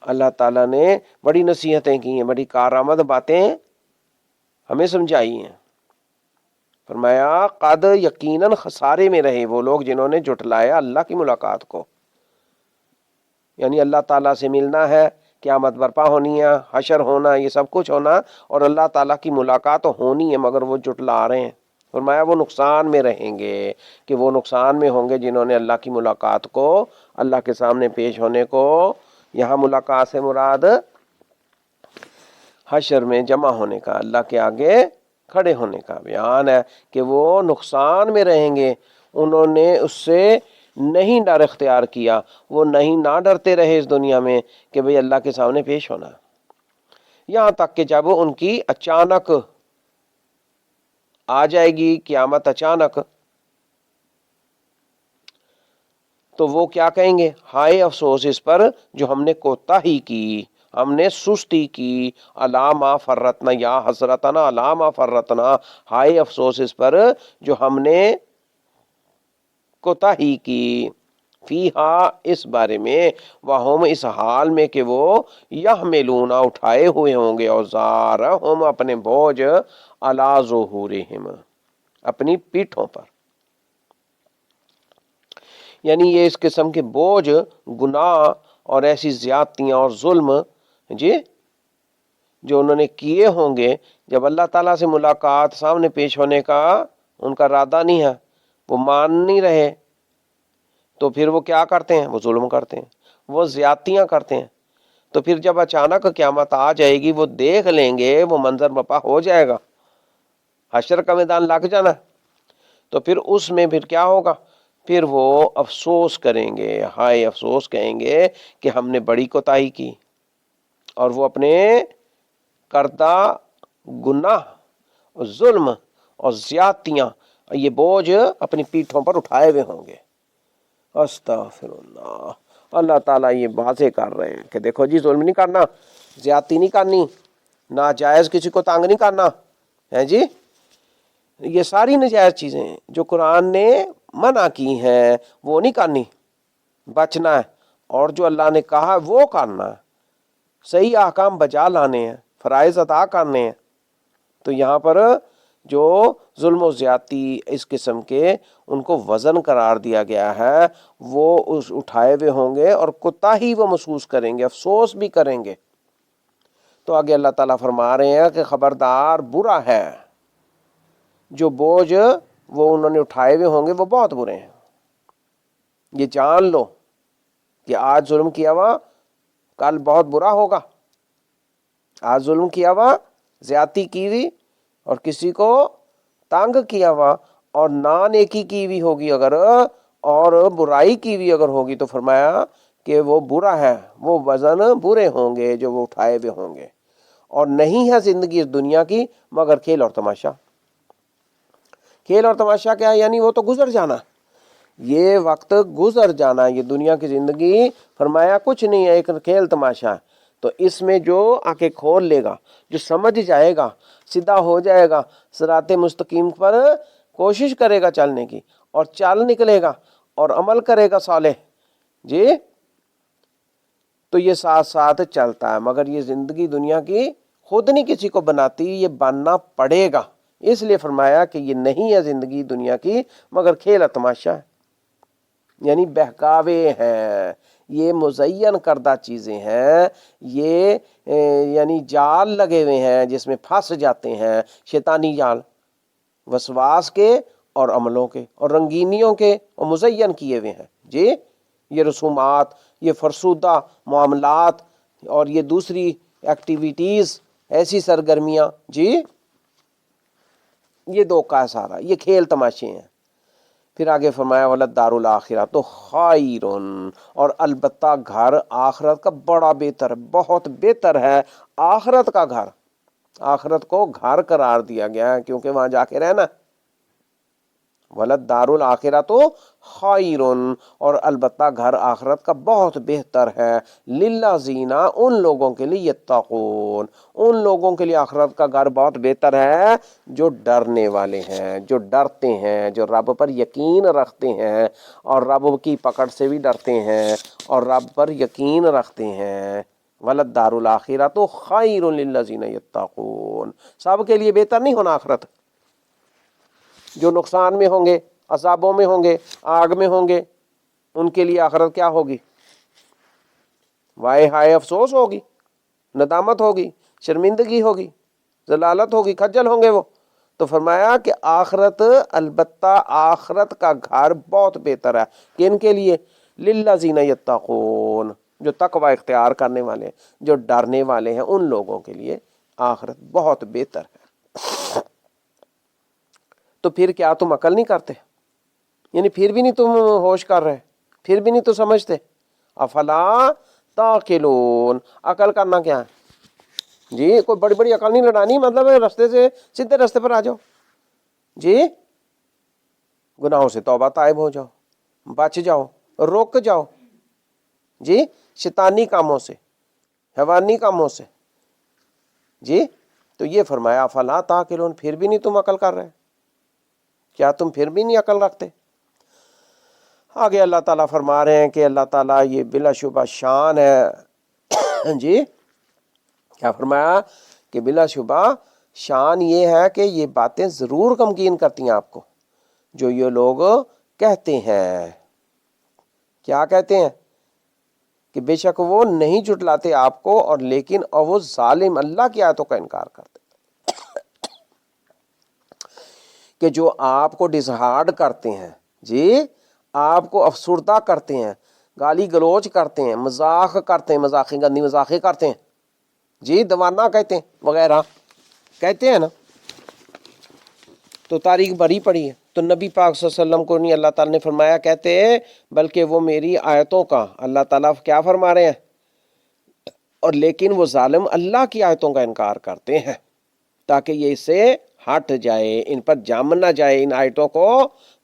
اللہ تعالیٰ نے بڑی نصیحتیں کی ہیں، بڑی کارآمد باتیں ہمیں سمجھائی ہیں، فرمایا قد یقیناً خسارے میں رہے وہ لوگ جنہوں نے جھٹلایا اللہ کی ملاقات کو، یعنی اللہ تعالیٰ سے ملنا ہے، قیامت برپا ہونی ہے، حشر ہونا، یہ سب کچھ ہونا، اور اللہ تعالیٰ کی ملاقات ہونی ہے، مگر وہ جھٹلا رہے ہیں، فرمایا وہ نقصان میں رہیں گے، کہ وہ نقصان میں ہوں گے جنہوں نے اللہ کی ملاقات کو، اللہ کے سامنے پیش ہونے کو، یہاں ملاقات سے مراد حشر میں جمع ہونے کا، اللہ کے آگے کھڑے ہونے کا بیان ہے، کہ وہ نقصان میں رہیں گے، انہوں نے اس سے نہیں ڈر اختیار کیا، وہ نہیں نہ ڈرتے رہے اس دنیا میں کہ بھئی اللہ کے سامنے پیش ہونا، یہاں تک کہ جب ان کی اچانک آ جائے گی قیامت، اچانک تو وہ کیا کہیں گے؟ ہائے افسوس اس پر جو ہم نے کوتاہی کی، ہم نے سستی کی، الا ما فرطنا یا حسرتنا الا ما فرطنا، ہائے افسوس اس پر جو ہم نے کوتاہی کی، فیہا اس بارے میں، وہم اس حال میں کہ وہ یحملون اٹھائے ہوئے ہوں گے، اوزارہم اپنے بوجھ، علی ظہورہم اپنی پیٹھوں پر، یعنی یہ اس قسم کے بوجھ، گناہ اور ایسی زیادتیاں اور ظلم جی جو انہوں نے کیے ہوں گے، جب اللہ تعالیٰ سے ملاقات، سامنے پیش ہونے کا ان کا ارادہ نہیں ہے، وہ مان نہیں رہے، تو پھر وہ کیا کرتے ہیں؟ وہ ظلم کرتے ہیں، وہ زیادتیاں کرتے ہیں۔ تو پھر جب اچانک قیامت آ جائے گی، وہ دیکھ لیں گے، وہ منظر بپا ہو جائے گا، حشر کا میدان لگ جانا، تو پھر اس میں پھر کیا ہوگا؟ پھر وہ افسوس کریں گے، ہائے افسوس کہیں گے کہ ہم نے بڑی کوتاہی کی، اور وہ اپنے کردہ گناہ اور ظلم اور زیادتیاں، یہ بوجھ اپنی پیٹھوں پر اٹھائے ہوئے ہوں گے۔ استغفر اللہ، اللہ تعالیٰ یہ واضح کر رہے ہیں کہ دیکھو جی، ظلم نہیں کرنا، زیادتی نہیں کرنی، ناجائز کسی کو تنگ نہیں کرنا ہے جی، یہ ساری ناجائز چیزیں ہیں جو قرآن نے منع کی ہیں، وہ نہیں کرنی، بچنا ہے، اور جو اللہ نے کہا وہ کرنا ہے، صحیح احکام بجا لانے ہیں، فرائض ادا کرنے ہیں۔ تو یہاں پر جو ظلم و زیادتی اس قسم کے، ان کو وزن قرار دیا گیا ہے، وہ اس اٹھائے ہوئے ہوں گے، اور کوتاہی وہ محسوس کریں گے، افسوس بھی کریں گے۔ تو آگے اللہ تعالیٰ فرما رہے ہیں کہ خبردار، برا ہے جو بوجھ وہ انہوں نے اٹھائے ہوئے ہوں گے، وہ بہت برے ہیں۔ یہ جان لو کہ آج ظلم کیا ہوا کل بہت برا ہوگا، آج ظلم کیا ہوا، زیادتی کی ہوئی، اور کسی کو تنگ کیا ہوا، اور نانیکی کی ہوئی ہوگی اگر، اور برائی کی ہوئی اگر ہوگی، تو فرمایا کہ وہ برا ہے، وہ وزن برے ہوں گے جو وہ اٹھائے ہوئے ہوں گے۔ اور نہیں ہے زندگی اس دنیا کی مگر کھیل اور تماشا۔ کھیل اور تماشا کیا ہے؟ یعنی وہ تو گزر جانا، یہ وقت گزر جانا، یہ دنیا کی زندگی فرمایا کچھ نہیں ہے، ایک کھیل تماشا ہے۔ تو اس میں جو آنکھیں کھول لے گا، جو سمجھ جائے گا، سیدھا ہو جائے گا، صراط مستقیم پر کوشش کرے گا چلنے کی، اور چل نکلے گا، اور عمل کرے گا صالح جی، تو یہ ساتھ ساتھ چلتا ہے۔ مگر یہ زندگی دنیا کی خود نہیں کسی کو بناتی، یہ بننا پڑے گا۔ اس لیے فرمایا کہ یہ نہیں ہے زندگی دنیا کی مگر کھیل تماشا ہے، یعنی بہکاوے ہیں، یہ مزین کردہ چیزیں ہیں، یہ یعنی جال لگے ہوئے ہیں جس میں پھنس جاتے ہیں، شیطانی جال، وسواس کے اور عملوں کے اور رنگینیوں کے، اور مزین کیے ہوئے ہیں جی، یہ رسومات، یہ فرسودہ معاملات، اور یہ دوسری ایکٹیویٹیز، ایسی سرگرمیاں جی، یہ دھوکہ ہے سارا، یہ کھیل تماشے ہیں۔ پھر آگے فرمایا وَلَدَّارُ الْآخِرَةُ تو خَيْرٌ، اور البتہ گھر آخرت کا بڑا بہتر ہے، بہت بہتر ہے آخرت کا گھر۔ آخرت کو گھر قرار دیا گیا ہے کیونکہ وہاں جا کے رہنا۔ وَلَدَّارُ الْآخِرَةُ خَيْرٌ، اور البتہ گھر آخرت کا بہت بہتر ہے، لِلَّذِينَ ان لوگوں کے لیے، یتقون ان لوگوں کے لیے آخرت کا گھر بہت بہتر ہے جو ڈرنے والے ہیں، جو ڈرتے ہیں، جو رب پر یقین رکھتے ہیں، اور رب کی پکڑ سے بھی ڈرتے ہیں، اور رب پر یقین رکھتے ہیں۔ وَلَدَّارُ الْآخِرَةُ خَيْرٌ لِلَّذِينَ یتقون، سب کے لیے بہتر نہیں ہونا آخرت، جو نقصان میں ہوں گے، عذابوں میں ہوں گے، آگ میں ہوں گے، ان کے لیے آخرت کیا ہوگی؟ وائے ہائے افسوس ہوگی، ندامت ہوگی، شرمندگی ہوگی، ضلالت ہوگی، کھجل ہوں گے وہ۔ تو فرمایا کہ آخرت، البتہ آخرت کا گھر بہت بہتر ہے، کن کے لیے؟ للذین یتقون، جو تقوی اختیار کرنے والے ہیں، جو ڈرنے والے ہیں، ان لوگوں کے لیے آخرت بہت بہتر ہے۔ تو پھر کیا تم عقل نہیں کرتے؟ یعنی پھر بھی نہیں تم ہوش کر رہے، پھر بھی نہیں تو سمجھتے؟ افلا تعقلون، عقل کرنا کیا ہے جی؟ کوئی بڑی بڑی عقل نہیں لڑانی، مطلب رستے سے سیدھے رستے پر آ جاؤ جی، گناہوں سے توبہ طائب ہو جاؤ، بچ جاؤ، رک جاؤ جی شیطانی کاموں سے، حیوانی کاموں سے جی۔ تو یہ فرمایا فلا تعقلون، پھر بھی نہیں تم عقل کر رہے، کیا تم پھر بھی نہیں عقل رکھتے؟ آگے اللہ تعالیٰ فرما رہے ہیں کہ اللہ تعالیٰ یہ بلا شبہ شان ہے جی، کیا فرمایا کہ بلا شبہ شان یہ ہے کہ یہ باتیں ضرور غمگین کرتی ہیں آپ کو، جو یہ لوگ کہتے ہیں۔ کیا کہتے ہیں؟ کہ بے شک وہ نہیں جھٹلاتے آپ کو، اور لیکن اور وہ ظالم اللہ کی آیتوں کا انکار کرتے، کہ جو آپ کو ڈسہارڈ کرتے ہیں جی، آپ کو افسردہ کرتے ہیں، گالی گلوچ کرتے ہیں، مذاق کرتے ہیں، مذاقی گندی مذاقی کرتے ہیں جی، دیوانہ کہتے ہیں وغیرہ کہتے ہیں نا، تو تاریخ بھری پڑی ہے۔ تو نبی پاک صلی اللہ علیہ وسلم کو نہیں اللہ تعالیٰ نے فرمایا کہتے ہیں، بلکہ وہ میری آیتوں کا، اللہ تعالیٰ کیا فرما رہے ہیں، اور لیکن وہ ظالم اللہ کی آیتوں کا انکار کرتے ہیں، تاکہ یہ اس سے ہٹ جائے، ان پر جم نہ جائے، ان آیتوں کو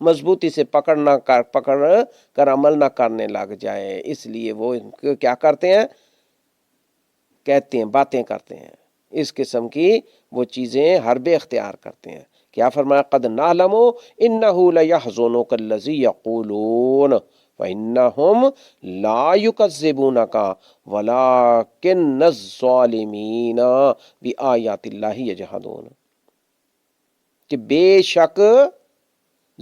مضبوطی سے پکڑ کر عمل نہ کرنے لگ جائے، اس لیے وہ ان کو کیا کرتے ہیں، کہتے ہیں، باتیں کرتے ہیں، اس قسم کی وہ چیزیں حربے اختیار کرتے ہیں۔ کیا فرمایا قد نعلم انہ لیحزنک الذی یقولون فإنہم لا یکذبونک ولکن الظالمین بآیات اللہ یجحدون، کہ بے شک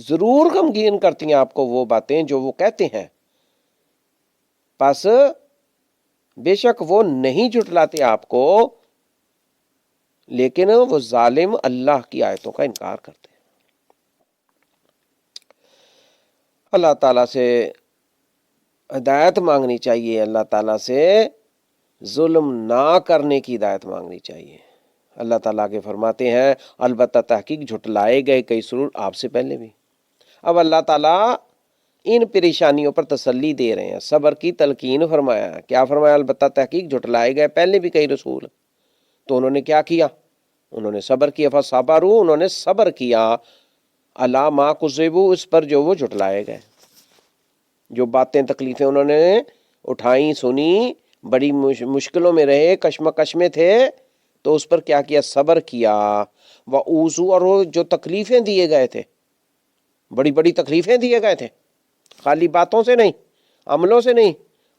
ضرور غمگین کرتی ہیں آپ کو وہ باتیں جو وہ کہتے ہیں، پس بے شک وہ نہیں جھٹلاتے آپ کو، لیکن وہ ظالم اللہ کی آیتوں کا انکار کرتے ہیں۔ اللہ تعالیٰ سے ہدایت مانگنی چاہیے، اللہ تعالیٰ سے ظلم نہ کرنے کی ہدایت مانگنی چاہیے۔ اللہ تعالیٰ کے فرماتے ہیں البتہ تحقیق جھٹلائے گئے کئی سرور آپ سے پہلے بھی۔ اب اللہ تعالیٰ ان پریشانیوں پر تسلی دے رہے ہیں، صبر کی تلقین فرمایا۔ کیا فرمایا؟ البتہ تحقیق جھٹلائے گئے پہلے بھی کئی رسول، تو انہوں نے کیا کیا؟ انہوں نے صبر کیا، فصبروا، انہوں نے صبر کیا، علی ما کذبوا، اس پر جو وہ جھٹلائے گئے، جو باتیں تکلیفیں انہوں نے اٹھائیں، سنی، بڑی مشکلوں میں رہے، کشمکش میں تھے، تو اس پر کیا صبر کیا۔ وَأُوذُوا، اور وہ جو تکلیفیں دیے گئے تھے، بڑی بڑی تکلیفیں دیے گئے تھے، خالی باتوں سے نہیں، عملوں سے نہیں،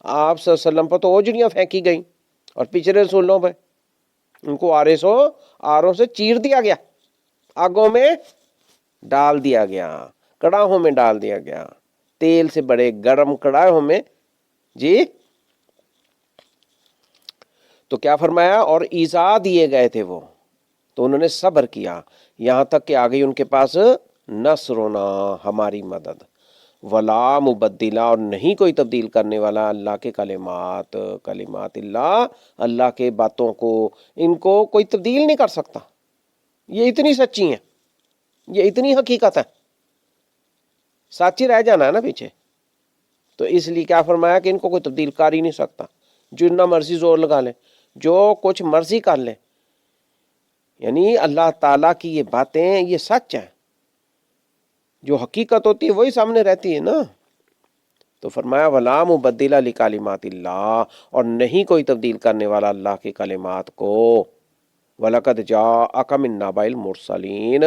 آپ صلی اللہ علیہ وسلم پر تو اوجڑیاں پھینکی گئیں، اور پچھلے رسولوں پہ ان کو آروں سے چیر دیا گیا، آگوں میں ڈال دیا گیا، کڑاہوں میں ڈال دیا گیا، تیل سے بڑے گرم کڑاہوں میں جی۔ تو کیا فرمایا؟ اور ایذا دیے گئے تھے وہ، تو انہوں نے صبر کیا، یہاں تک کہ آ گئی ان کے پاس نصرنا، ہماری مدد، ولا مبدلہ، اور نہیں کوئی تبدیل کرنے والا اللہ کے کلمات اللہ، اللہ کے باتوں کو، ان کو کوئی تبدیل نہیں کر سکتا، یہ اتنی سچی ہیں، یہ اتنی حقیقت ہے، سچ ہی رہ جانا ہے نا پیچھے، تو اس لیے کیا فرمایا کہ ان کو کوئی تبدیل کر ہی نہیں سکتا، جتنا مرضی زور لگا لے، جو کچھ مرضی کر لے، یعنی اللہ تعالیٰ کی یہ باتیں یہ سچ ہیں، جو حقیقت ہوتی ہے وہی سامنے رہتی ہے نا۔ تو فرمایا ولا مبدل لکلمات اللہ، اور نہیں کوئی تبدیل کرنے والا اللہ کے کلمات کو، وَلَقَدْ جَاءَكَ مِن نَّبَإِ الْمُرْسَلِينَ،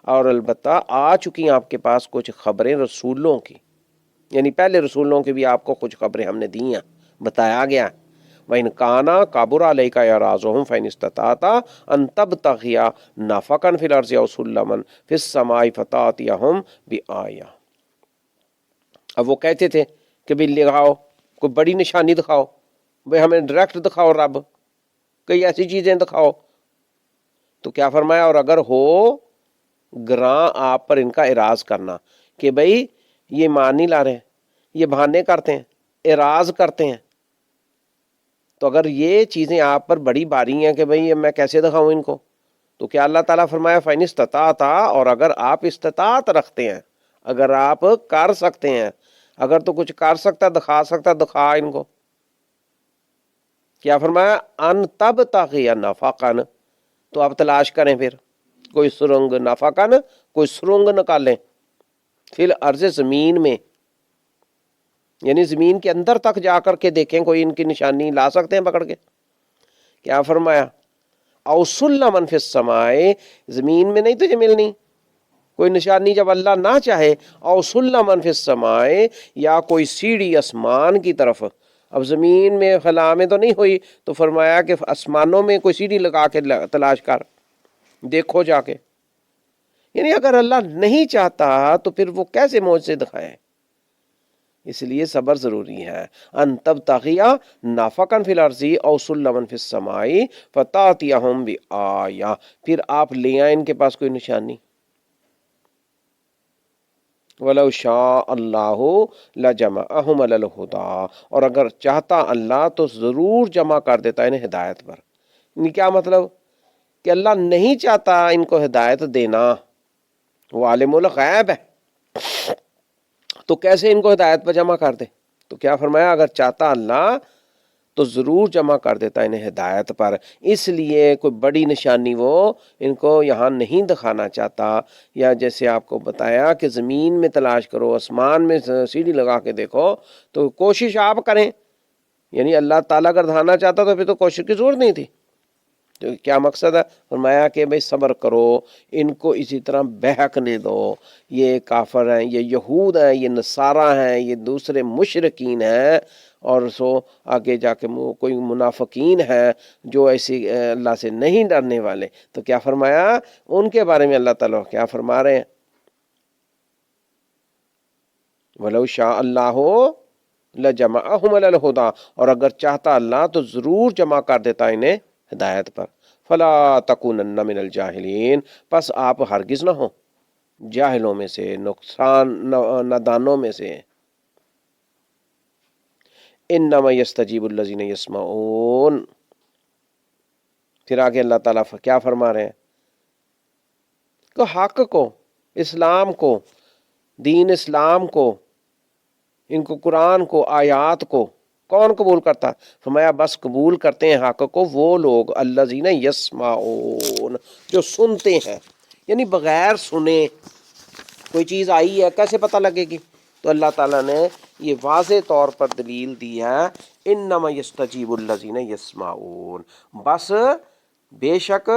اور البتہ آ چکی ہیں آپ کے پاس کچھ خبریں رسولوں کی، یعنی پہلے رسولوں کی بھی آپ کو کچھ خبریں ہم نے دی ہیں، بتایا گیا۔ وَإِنْ كَانَ كَبُرَ عَلَيْكَ إِعْرَاضُهُمْ فَإِنِ اسْتَطَعْتَ أَن تَبْتَغِيَ نَفَقًا فِي الْأَرْضِ أَوْ سُلَّمًا فِي السَّمَاءِ فَتَأْتِيَهُم بِآيَةٍ۔ اب وہ کہتے تھے کہ بھی لگاؤ، کوئی بڑی نشانی دکھاؤ، بھئی ہمیں ڈائریکٹ دکھاؤ رب، کئی ایسی چیزیں دکھاؤ۔ تو کیا فرمایا؟ اور اگر ہو گراں آپ پر ان کا اعراض کرنا، کہ بھئی یہ مان نہیں لا رہے، یہ بہانے کرتے ہیں، اعراض کرتے ہیں، تو اگر یہ چیزیں آپ پر بڑی باری ہیں کہ بھئی میں کیسے دکھاؤں ان کو، تو کیا اللہ تعالیٰ فرمایا فَإِنِ اسْتَطَعْتَ، اور اگر آپ استطاعت رکھتے ہیں، اگر آپ کر سکتے ہیں، اگر تو کچھ کر سکتا دکھا سکتا دکھا ان کو۔ کیا فرمایا؟ ان تبتغی نفقاً، تو آپ تلاش کریں پھر کوئی سرنگ، نفقاً کوئی سرنگ نکالیں، فی الارض زمین میں، یعنی زمین کے اندر تک جا کر کے دیکھیں کوئی ان کی نشانی لا سکتے ہیں پکڑ کے؟ کیا فرمایا؟ او سلمن فی السماء، زمین میں نہیں تجھے ملنی کوئی نشانی جب اللہ نہ چاہے. او سلمن فی السماء، یا کوئی سیڑھی آسمان کی طرف. اب زمین میں خلا میں تو نہیں ہوئی، تو فرمایا کہ آسمانوں میں کوئی سیڑھی لگا کے تلاش کر دیکھو جا کے. یعنی اگر اللہ نہیں چاہتا تو پھر وہ کیسے معجزے دکھائے؟ اس لیے صبر ضروری ہے. ان تبتغیا نافقا فی الارض او سلما فی السماء فتاتیہم بآیہ، پھر آپ لے آئیں ان کے پاس کوئی نشانی. وَلَوْ شَاءَ اللَّهُ لَجَمَعَهُمْ عَلَى الْهُدَىٰ، اور اگر چاہتا اللہ تو ضرور جمع کر دیتا انہیں ہدایت پر. یعنی کیا مطلب؟ کہ اللہ نہیں چاہتا ان کو ہدایت دینا، وہ عالم الغیب ہے، تو کیسے ان کو ہدایت پر جمع کر دے؟ تو کیا فرمایا؟ اگر چاہتا اللہ تو ضرور جمع کر دیتا انہیں ہدایت پر. اس لیے کوئی بڑی نشانی وہ ان کو یہاں نہیں دکھانا چاہتا. یا جیسے آپ کو بتایا کہ زمین میں تلاش کرو، آسمان میں سیڑھی لگا کے دیکھو، تو کوشش آپ کریں. یعنی اللہ تعالیٰ اگر دکھانا چاہتا تو پھر تو کوشش کی ضرورت نہیں تھی. تو کیا مقصد ہے؟ فرمایا کہ بھئی صبر کرو، ان کو اسی طرح بہکنے دو. یہ کافر ہیں، یہ یہود ہیں، یہ نصارہ ہیں، یہ دوسرے مشرکین ہیں، اور سو آگے جا کے کوئی منافقین ہیں جو ایسی اللہ سے نہیں ڈرنے والے. تو کیا فرمایا ان کے بارے میں؟ اللہ تعالیٰ کیا فرما رہے ہیں؟ وَلَوْ شَاءَ اللَّهُ لَجَمَعَهُمْ عَلَى الْهُدَىٰ، اور اگر چاہتا اللہ تو ضرور جمع کر دیتا انہیں ہدایت پر. فَلَا تَكُونَنَّ مِنَ الْجَاهِلِينَ، پس آپ ہرگز نہ ہو جاہلوں میں سے، نادانوں میں سے. انما یستجیب الذین یسمعون، پھر آگے اللہ تعالیٰ کیا فرما رہے ہیں؟ کہ حق کو، اسلام کو، دین اسلام کو، ان کو قرآن کو، آیات کو کون قبول کرتا؟ فرمایا بس قبول کرتے ہیں حق کو وہ لوگ الذین یسمعون، جو سنتے ہیں. یعنی بغیر سنے کوئی چیز آئی ہے کیسے پتہ لگے گی؟ تو اللہ تعالیٰ نے یہ واضح طور پر دلیل دی ہے، انما یستجیب الذین یسمعون، بس بے شک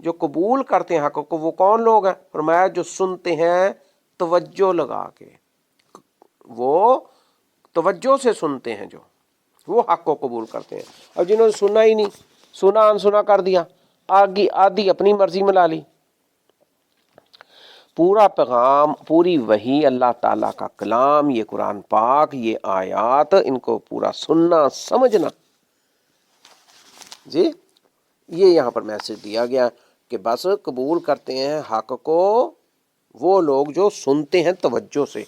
جو قبول کرتے ہیں حق کو وہ کون لوگ ہیں؟ فرمایا جو سنتے ہیں توجہ لگا کے، وہ توجہ سے سنتے ہیں، جو وہ حق کو قبول کرتے ہیں. اور جنہوں نے سنا ہی نہیں، سنا انسنا کر دیا، آدھی اپنی مرضی میں لا لی. پورا پیغام، پوری وحی، اللہ تعالیٰ کا کلام، یہ قرآن پاک، یہ آیات، ان کو پورا سننا سمجھنا. جی یہ یہاں پر میسج دیا گیا کہ بس قبول کرتے ہیں حق کو وہ لوگ جو سنتے ہیں توجہ سے.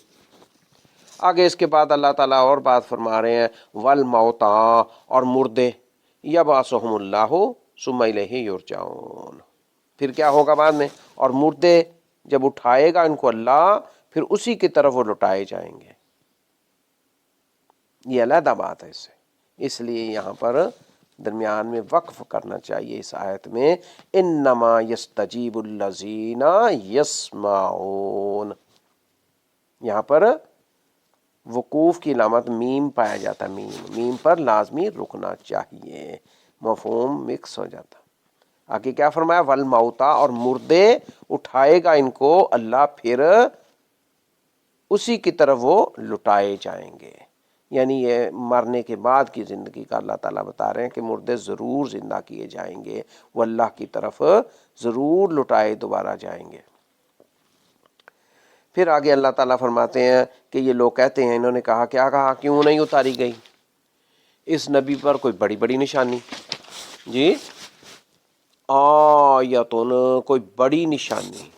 آگے اس کے بعد اللہ تعالیٰ اور بات فرما رہے ہیں، والموتا، اور مردے، یبعثہم اللہ ثم الیہ یرجعون. پھر کیا ہوگا بعد میں؟ اور مردے جب اٹھائے گا ان کو اللہ، پھر اسی کی طرف وہ لٹائے جائیں گے. یہ علیحدہ بات ہے اس لیے یہاں پر درمیان میں وقف کرنا چاہیے اس آیت میں، انما یستجیب الذین یسمعون. یہاں پر وقوف کی علامت میم پایا جاتا ہے، میم پر لازمی رکنا چاہیے، مفہوم مکس ہو جاتا. آگے کیا فرمایا؟ والموتا، اور مردے اٹھائے گا ان کو اللہ، پھر اسی کی طرف وہ لٹائے جائیں گے. یعنی یہ مرنے کے بعد کی زندگی کا اللہ تعالیٰ بتا رہے ہیں کہ مردے ضرور زندہ کیے جائیں گے، وہ اللہ کی طرف ضرور لٹائے دوبارہ جائیں گے. پھر آگے اللہ تعالیٰ فرماتے ہیں کہ یہ لوگ کہتے ہیں، انہوں نے کہا، کیا کہا؟ کیوں نہیں اتاری گئی اس نبی پر کوئی بڑی بڑی نشانی؟ جی آیتن، کوئی بڑی نشانی،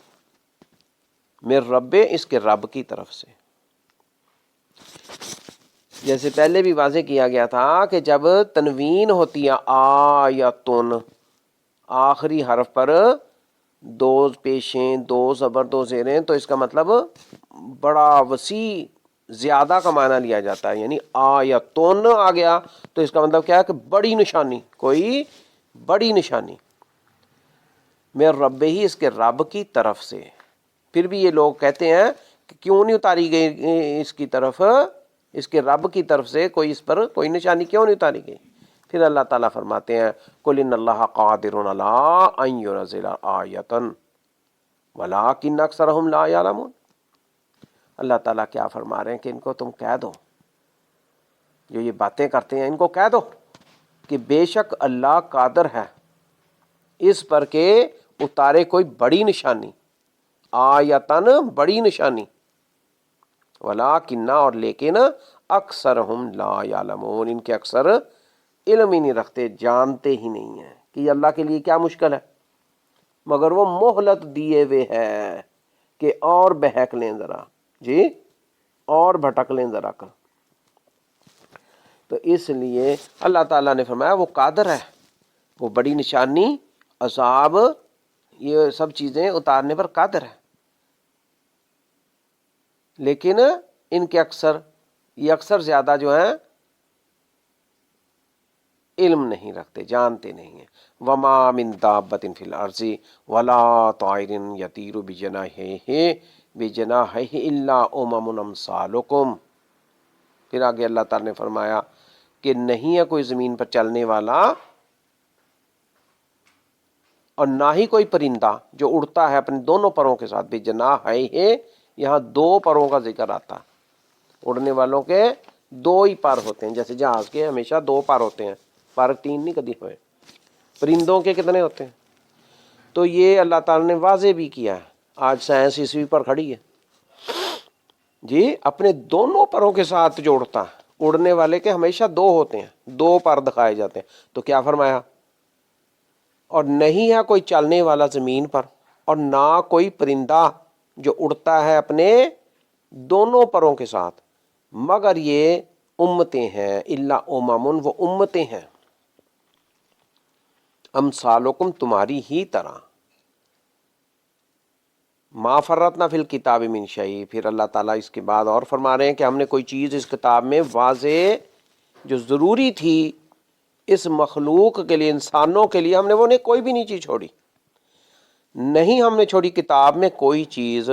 میرے رب، اس کے رب کی طرف سے. جیسے پہلے بھی واضح کیا گیا تھا کہ جب تنوین ہوتی ہے آیتن، آخری حرف پر دو پیشیں، دو زبر، دو زیریں، تو اس کا مطلب بڑا وسیع، زیادہ کا معنی لیا جاتا ہے. یعنی آیتن آ گیا تو اس کا مطلب کیا ہے کہ بڑی نشانی، کوئی بڑی نشانی، میرے رب ہی، اس کے رب کی طرف سے. پھر بھی یہ لوگ کہتے ہیں کہ کیوں نہیں اتاری گئی اس کی طرف، اس کے رب کی طرف سے کوئی اس پر کوئی نشانی کیوں نہیں اتاری گئی؟ پھر اللہ تعالیٰ فرماتے ہیں قل ان اللہ قادر علی ان ينزل آیۃ ولکن اکثرهم لا یعلمون۔ اللہ تعالیٰ کیا فرما رہے ہیں کہ ان کو تم کہہ دو، جو یہ باتیں کرتے ہیں ان کو کہہ دو کہ بے شک اللہ قادر ہے اس پر کہ اتارے کوئی بڑی نشانی، آیتن بڑی نشانی، ولیکن اور لیکن اکثرہم لا یعلمون، ان کے اکثر علم ہی نہیں رکھتے، جانتے ہی نہیں ہیں کہ یہ اللہ کے لیے کیا مشکل ہے، مگر وہ مہلت دیے ہوئے ہے کہ اور بہک لیں ذرا، جی اور بھٹک لیں ذرا کر۔ تو اس لیے اللہ تعالیٰ نے فرمایا وہ قادر ہے، وہ بڑی نشانی، عذاب، یہ سب چیزیں اتارنے پر قادر ہے، لیکن ان کے یہ اکثر زیادہ جو ہیں علم نہیں رکھتے، جانتے نہیں ہیں۔ وما من دابۃ فی الارض ولا طائر یطیر بجناحیہ الا امم امثالکم۔ پھر آگے اللہ تعالی نے فرمایا کہ نہیں ہے کوئی زمین پر چلنے والا اور نہ ہی کوئی پرندہ جو اڑتا ہے اپنے دونوں پروں کے ساتھ، بجناحیہ یہاں دو پروں کا ذکر آتا ہے، اڑنے والوں کے دو ہی پر ہوتے ہیں، جیسے جہاز کے ہمیشہ دو پر ہوتے ہیں، پر تین نہیں کبھی ہوئے، پرندوں کے کتنے ہوتے ہیں؟ تو یہ اللہ تعالی نے واضح بھی کیا ہے، آج سائنس اسی پر کھڑی ہے جی، اپنے دونوں پروں کے ساتھ جو اڑتا ہے، اڑنے والے کے ہمیشہ دو ہوتے ہیں، دو پر دکھائے جاتے ہیں۔ تو کیا فرمایا؟ اور نہیں ہے کوئی چلنے والا زمین پر اور نہ کوئی پرندہ جو اڑتا ہے اپنے دونوں پروں کے ساتھ، مگر یہ امتیں ہیں، الا امم، وہ امتیں ہیں، امثالکم تمہاری ہی طرح، ما فرطنا فی الکتاب من شیء۔ پھر اللہ تعالیٰ اس کے بعد اور فرما رہے ہیں کہ ہم نے کوئی چیز اس کتاب میں واضح جو ضروری تھی اس مخلوق کے لیے، انسانوں کے لیے، ہم نے وہ کوئی بھی نہیں چیز چھوڑی، نہیں ہم نے چھوڑی کتاب میں کوئی چیز،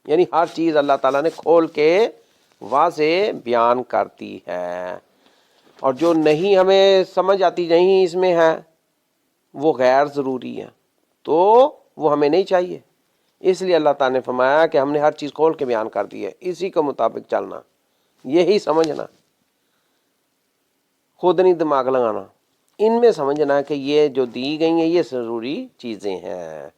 یعنی ہر چیز اللہ تعالیٰ نے کھول کے واضح بیان کرتی ہے، اور جو نہیں ہمیں سمجھ آتی، نہیں اس میں ہے، وہ غیر ضروری ہے، تو وہ ہمیں نہیں چاہیے۔ اس لیے اللہ تعالیٰ نے فرمایا کہ ہم نے ہر چیز کھول کے بیان کر دی ہے، اسی کے مطابق چلنا، یہی سمجھنا، خود نہیں دماغ لگانا، ان میں سمجھنا کہ یہ جو دی گئی ہیں یہ ضروری چیزیں ہیں۔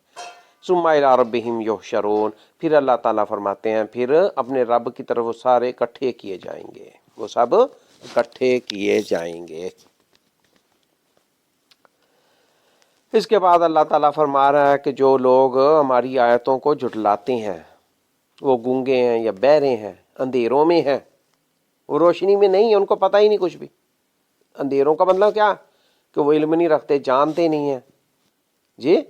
ثم الی ربہم یحشرون، پھر اللہ تعالیٰ فرماتے ہیں پھر اپنے رب کی طرف وہ سارے اکٹھے کیے جائیں گے، وہ سب اکٹھے کیے جائیں گے۔ اس کے بعد اللہ تعالیٰ فرما رہا ہے کہ جو لوگ ہماری آیتوں کو جھٹلاتے ہیں، وہ گونگے ہیں یا بہرے ہیں، اندھیروں میں ہیں، وہ روشنی میں نہیں ہے، ان کو پتہ ہی نہیں کچھ بھی۔ اندھیروں کا مطلب کیا؟ کہ وہ علم نہیں رکھتے، جانتے نہیں ہیں جی۔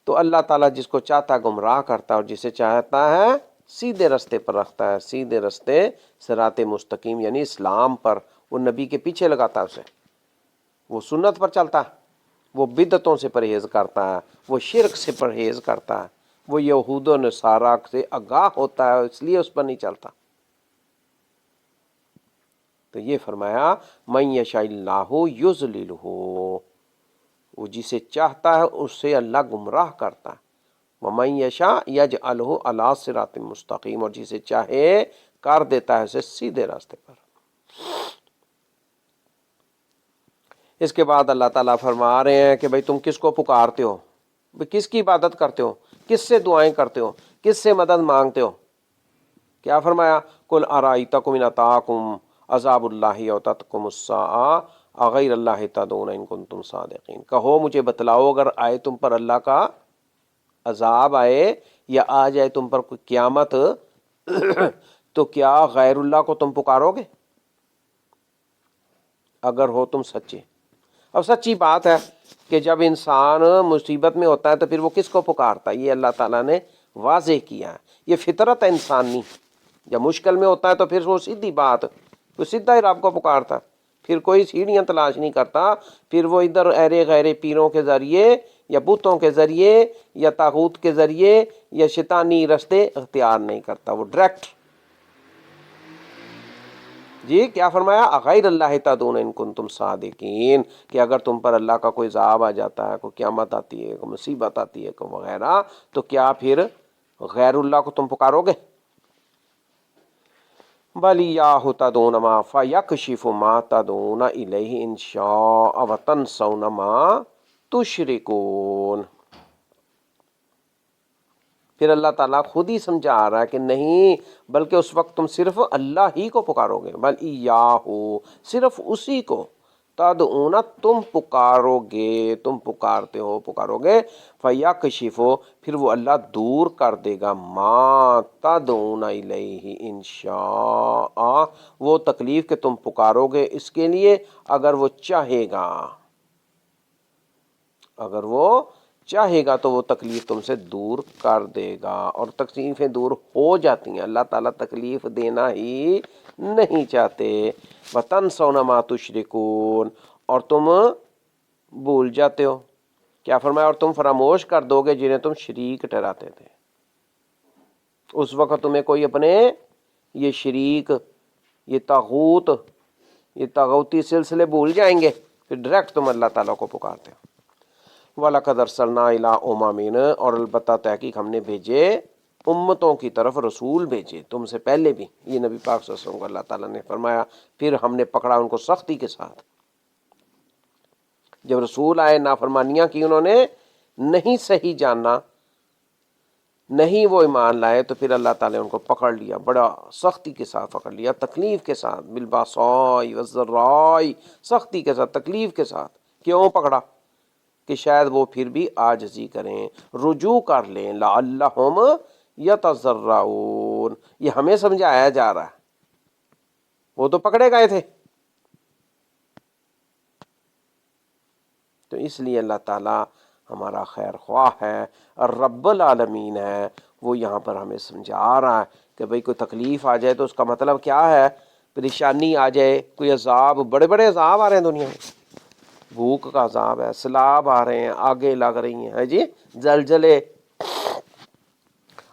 تو اللہ تعالیٰ جس کو چاہتا ہے گمراہ کرتا ہے اور جسے چاہتا ہے سیدھے رستے پر رکھتا ہے، سیدھے رستے صراط مستقیم یعنی اسلام پر، وہ نبی کے پیچھے لگاتا ہے، اسے وہ سنت پر چلتا ہے، وہ بدعتوں سے پرہیز کرتا ہے، وہ شرک سے پرہیز کرتا ہے، وہ یہود و نصارہ سے آگاہ ہوتا ہے، اس لیے اس پر نہیں چلتا۔ تو یہ فرمایا من یشاء اللہ یضللہ، وہ جسے چاہتا ہے اس سے اللہ گمراہ کرتا ہے، ومن یشاء یجعلہ علی صراط مستقیم، اور جسے چاہے کر دیتا ہے اسے سیدھے راستے پر۔ اس کے بعد اللہ تعالیٰ فرما رہے ہیں کہ بھئی تم کس کو پکارتے ہو، کس کی عبادت کرتے ہو، کس سے دعائیں کرتے ہو، کس سے مدد مانگتے ہو؟ کیا فرمایا؟ قل ارائیتکم ان اتاکم عذاب اللہ او تاتکم الساعۃ اغیر اللہ تدعون ان کنتم صادقین۔ کہو مجھے بتلاؤ اگر آئے تم پر اللہ کا عذاب آئے یا آ جائے تم پر کوئی قیامت تو کیا غیر اللہ کو تم پکارو گے اگر ہو تم سچے؟ اب سچی بات ہے کہ جب انسان مصیبت میں ہوتا ہے تو پھر وہ کس کو پکارتا ہے، یہ اللہ تعالیٰ نے واضح کیا ہے، یہ فطرت ہے انسانی۔ جب مشکل میں ہوتا ہے تو پھر وہ سیدھی بات، وہ سیدھا ہی رب کو پکارتا ہے، پھر کوئی سیڑھیاں تلاش نہیں کرتا، پھر وہ ادھر ایرے غیرے پیروں کے ذریعے یا بتوں کے ذریعے یا طاغوت کے ذریعے یا شیطانی رستے اختیار نہیں کرتا، وہ ڈائریکٹ جی کیا فرمایا؟ غیر اللہ تدعون ان کنتم صادقین، کہ اگر تم پر اللہ کا کوئی عذاب آ جاتا ہے، کوئی قیامت آتی ہے، کوئی مصیبت آتی ہے، کوئی وغیرہ، تو کیا پھر غیر اللہ کو تم پکارو گے؟ بل ایاہ تدعون ما فیکشف ما تدعون الیہ ان شاء وتنسون ما تشرکون۔ پھر اللہ تعالیٰ خود ہی سمجھا رہا ہے کہ نہیں، بلکہ اس وقت تم صرف اللہ ہی کو پکارو گے، بل ایاہ، صرف اسی کو، تدعون، تم پکارو گے، تم پکارتے ہو، پکارو گے، فیکشف، پھر وہ اللہ دور کر دے گا، ما تدعون الیہ ان شاء، وہ تکلیف کہ تم پکارو گے اس کے لیے اگر وہ چاہے گا، اگر وہ چاہے گا تو وہ تکلیف تم سے دور کر دے گا، اور تکلیفیں دور ہو جاتی ہیں، اللہ تعالیٰ تکلیف دینا ہی نہیں چاہتے۔ وَتَنْسَوْنَ مَا تُشْرِكُونَ، اور تم بھول جاتے ہو، کیا فرمایا؟ اور تم فراموش کر دو گے جنہیں تم شریک ٹھہراتے تھے۔ اس وقت تمہیں کوئی اپنے یہ شریک، یہ طاغوت، یہ طاغوتی سلسلے بھول جائیں گے، پھر ڈائریکٹ تم اللہ تعالیٰ کو پکارتے ہو۔ وَلَقَدْ أَرْسَلْنَا إِلَىٰ أُمَمٍ، اور البتہ تحقیق ہم نے بھیجے امتوں کی طرف رسول بھیجے تم سے پہلے بھی، یہ نبی پاک صلی اللہ علیہ وسلم کو اللہ تعالیٰ نے فرمایا، پھر ہم نے پکڑا ان کو سختی کے ساتھ۔ جب رسول آئے، نافرمانیاں کی انہوں نے، نہیں صحیح جاننا، نہیں وہ ایمان لائے، تو پھر اللہ تعالیٰ نے ان کو پکڑ لیا، بڑا سختی کے ساتھ پکڑ لیا، تکلیف کے ساتھ، بالباساء والضراء، سختی کے ساتھ، تکلیف کے ساتھ۔ کیوں پکڑا؟ کہ شاید وہ پھر بھی عاجزی کریں، رجوع کر لیں، لعلہم یتضرعون، یہ ہمیں سمجھایا جا رہا ہے، وہ تو پکڑے گئے تھے۔ تو اس لیے اللہ تعالیٰ ہمارا خیر خواہ ہے، رب العالمین ہے، وہ یہاں پر ہمیں سمجھا رہا ہے کہ بھئی کوئی تکلیف آ جائے تو اس کا مطلب کیا ہے؟ پریشانی آ جائے، کوئی عذاب، بڑے بڑے عذاب آ رہے ہیں دنیا میں، بھوک کا عذاب ہے، سیلاب آ رہے ہیں، آگے لگ رہی ہیں جی، زلزلے،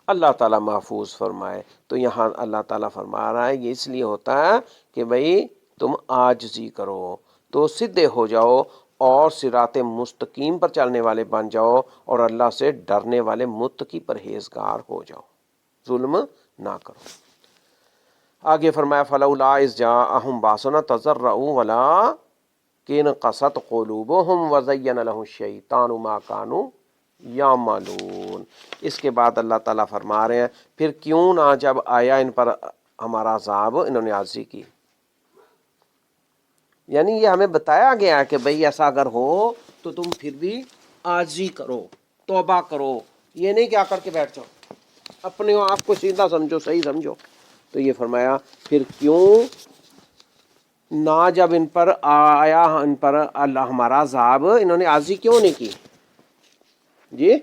اللہ تعالیٰ محفوظ فرمائے۔ تو یہاں اللہ تعالیٰ فرما رہا ہے یہ اس لیے ہوتا ہے کہ بھئی تم عاجزی کرو تو سیدھے ہو جاؤ اور صراط مستقیم پر چلنے والے بن جاؤ، اور اللہ سے ڈرنے والے متقی پرہیزگار ہو جاؤ، ظلم نہ کرو۔ آگے فرمایا فلولا اذ جاءہم باسنا تضرعوا ولکن قست قلوبہم وزین لہم الشیطان ما کانوا یعملون۔ اس کے بعد اللہ تعالیٰ فرما رہے ہیں پھر کیوں نہ جب آیا ان پر ہمارا عذاب انہوں نے عاجزی کی، یعنی یہ ہمیں بتایا گیا کہ بھئی ایسا اگر ہو تو تم پھر بھی عاجزی کرو، توبہ کرو، یہ نہیں کہ آ کر کے بیٹھ جاؤ، اپنے آپ کو سیدھا سمجھو، صحیح سمجھو۔ تو یہ فرمایا پھر کیوں نہ جب ان پر آیا، ان پر اللہ ہمارا عذاب، انہوں نے عاجزی کیوں نہیں کی؟ جی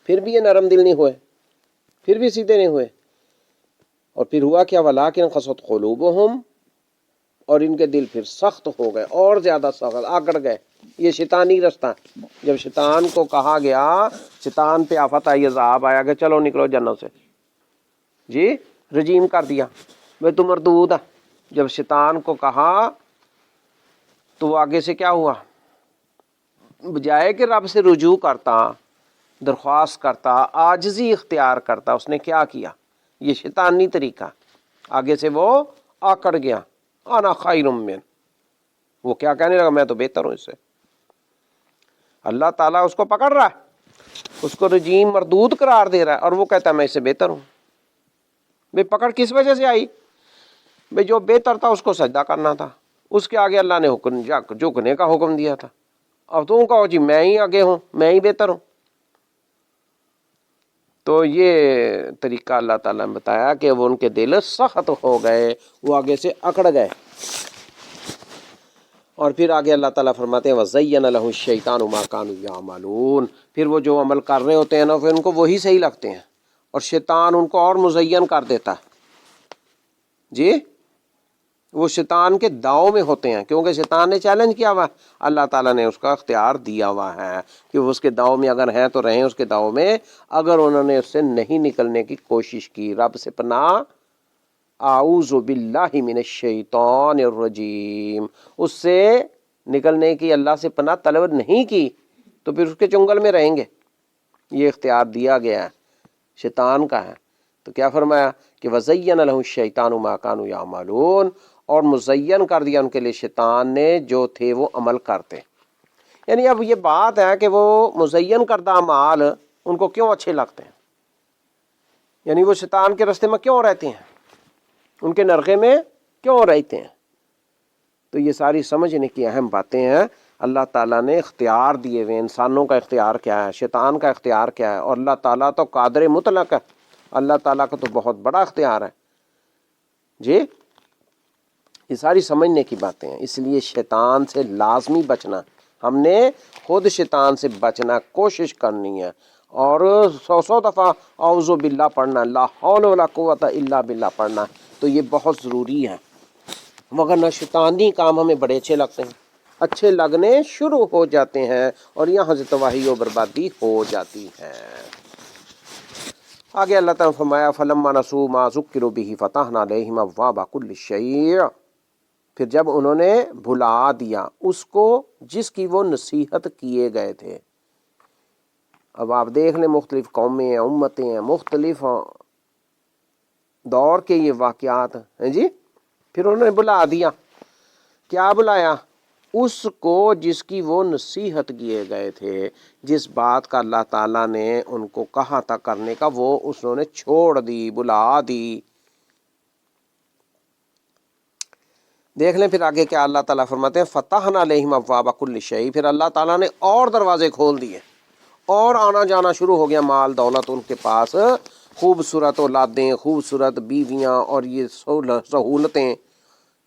پھر بھی یہ نرم دل نہیں ہوئے، پھر بھی سیدھے نہیں ہوئے، اور پھر ہوا کیا؟ وَلَٰكِنْ قَسَتْ قُلُوبُهُمْ، اور ان کے دل پھر سخت ہو گئے، اور زیادہ سخت، آکڑ گئے۔ یہ شیطانی رستہ، جب شیطان کو کہا گیا، شیطان پہ آفت آئی، عذاب آیا کہ چلو نکلو جنت سے، جی رجیم کر دیا، بھئی تم مردود ہے۔ جب شیطان کو کہا تو وہ آگے سے کیا ہوا؟ بجائے کہ رب سے رجوع کرتا، درخواست کرتا، عاجزی اختیار کرتا، اس نے کیا کیا؟ یہ شیطانی طریقہ، آگے سے وہ آکڑ گیا، انا خیر من، وہ کیا کہنے لگا؟ میں تو بہتر ہوں اس سے۔ اللہ تعالیٰ اس کو پکڑ رہا ہے، اس کو رجیم مردود قرار دے رہا ہے، اور وہ کہتا ہے میں اس سے بہتر ہوں۔ بھئی پکڑ کس وجہ سے آئی؟ بھئی جو بہتر تھا اس کو سجدہ کرنا تھا، اس کے آگے اللہ نے حکم جھکنے کا حکم دیا تھا، اب تم کہو جی میں ہی آگے ہوں، میں ہی بہتر ہوں۔ تو یہ طریقہ اللہ تعالیٰ نے بتایا کہ وہ ان کے دل سخت ہو گئے، وہ آگے سے اکڑ گئے۔ اور پھر آگے اللہ تعالیٰ فرماتے ہیں وَزَيَّنَ لَهُ الشَّيْطَانُ مَا كَانُوا يَعْمَلُونَ، پھر وہ جو عمل کر رہے ہوتے ہیں نا، پھر ان کو وہی صحیح لگتے ہیں، اور شیطان ان کو اور مزین کر دیتا ہے۔ جی وہ شیطان کے داؤں میں ہوتے ہیں، کیونکہ شیطان نے چیلنج کیا ہوا، اللہ تعالیٰ نے اس کا اختیار دیا ہوا ہے کہ وہ اس کے داؤں میں اگر ہیں تو رہیں اس کے داؤں میں، اگر انہوں نے اس سے نہیں نکلنے کی کوشش کی، رب سے پناہ اعوذ باللہ من الشیطان الرجیم، اس سے نکلنے کی اللہ سے پناہ طلب نہیں کی تو پھر اس کے چنگل میں رہیں گے. یہ اختیار دیا گیا ہے، شیطان کا ہے. تو کیا فرمایا کہ وَزَيَّنَ لَهُ الشَّيْطَانُ مَا كَانُوا يَعْمَلُونَ، اور مزین کر دیا ان کے لیے شیطان نے جو تھے وہ عمل کرتے. یعنی اب یہ بات ہے کہ وہ مزین کردہ اعمال ان کو کیوں اچھے لگتے ہیں، یعنی وہ شیطان کے راستے میں کیوں رہتے ہیں، ان کے نرغے میں کیوں رہتے ہیں. تو یہ ساری سمجھنے کی اہم باتیں ہیں. اللہ تعالیٰ نے اختیار دیے ہوئے، انسانوں کا اختیار کیا ہے، شیطان کا اختیار کیا ہے، اور اللہ تعالیٰ تو قادر مطلق ہے. اللہ تعالیٰ کا تو بہت بڑا اختیار ہے جی. یہ ساری سمجھنے کی باتیں ہیں. اس لیے شیطان سے لازمی بچنا، ہم نے خود شیطان سے بچنا کوشش کرنی ہے، اور 100 دفعہ اعوذ باللہ پڑھنا، لا حول ولا قوت الا باللہ پڑھنا. تو یہ بہت ضروری ہے، وگرنہ شیطانی کام ہمیں بڑے اچھے لگتے ہیں، اچھے لگنے شروع ہو جاتے ہیں، اور یہاں سے تباہی و بربادی ہو جاتی ہے. آگے اللہ تعالیٰ نے فرمایا فَلَمَّا نَسُوا مَا ذُكِّرُوا بِهِ فَتَحْنَا عَلَيْهِمْ أَبْوَابَ كُلِّ شَيْءٍ. پھر جب انہوں نے بھلا دیا اس کو جس کی وہ نصیحت کیے گئے تھے. اب آپ دیکھ لیں مختلف قومیں ہیں، امتیں ہیں، مختلف دور کے یہ واقعات ہیں جی. پھر انہوں نے بلا دیا، کیا بلایا؟ اس کو جس کی وہ نصیحت کیے گئے تھے، جس بات کا اللہ تعالیٰ نے ان کو کہا تھا کرنے کا، وہ انہوں نے چھوڑ دی، بلا دی. دیکھ لیں پھر آگے کیا اللہ تعالیٰ فرماتے ہیں فتحنا علیہم ابواب کل شیء. پھر اللہ تعالیٰ نے اور دروازے کھول دیے، اور آنا جانا شروع ہو گیا، مال دولت ان کے پاس، خوبصورت اولادیں، خوبصورت بیویاں، اور یہ سہولتیں.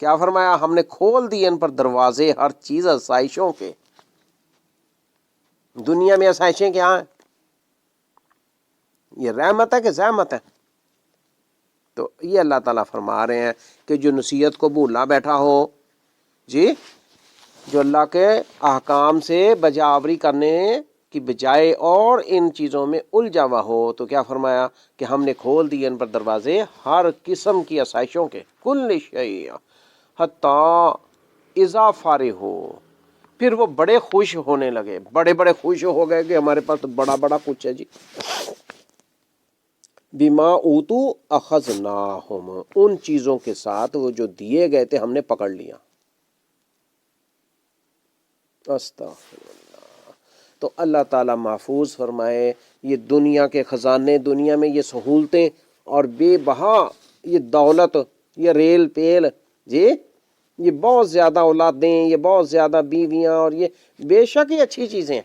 کیا فرمایا؟ ہم نے کھول دیے ان پر دروازے ہر چیز آسائشوں کے. دنیا میں آسائشیں کیا ہیں؟ یہ رحمت ہے کہ زحمت ہے؟ تو یہ اللہ تعالیٰ فرما رہے ہیں کہ جو نصیحت کو بھولا بیٹھا ہو جی، جو اللہ کے احکام سے بجاوری کرنے کی بجائے اور ان چیزوں میں الجھا ہوا ہو، تو کیا فرمایا کہ ہم نے کھول دیے ان پر دروازے ہر قسم کی آسائشوں کے، کل شیء حتیٰ اذا فارغ ہو. پھر وہ بڑے خوش ہونے لگے، بڑے بڑے خوش ہو گئے کہ ہمارے پاس تو بڑا بڑا کچھ ہے جی. بما اوتو اخذناہم، ان چیزوں کے ساتھ وہ جو دیے گئے تھے ہم نے پکڑ لیا. استغفر اللہ. تو اللہ تعالیٰ محفوظ فرمائے یہ دنیا کے خزانے، دنیا میں یہ سہولتیں اور بے بہا یہ دولت، یہ ریل پیل جی، یہ بہت زیادہ اولادیں، یہ بہت زیادہ بیویاں، اور یہ بے شک یہ اچھی چیزیں ہیں،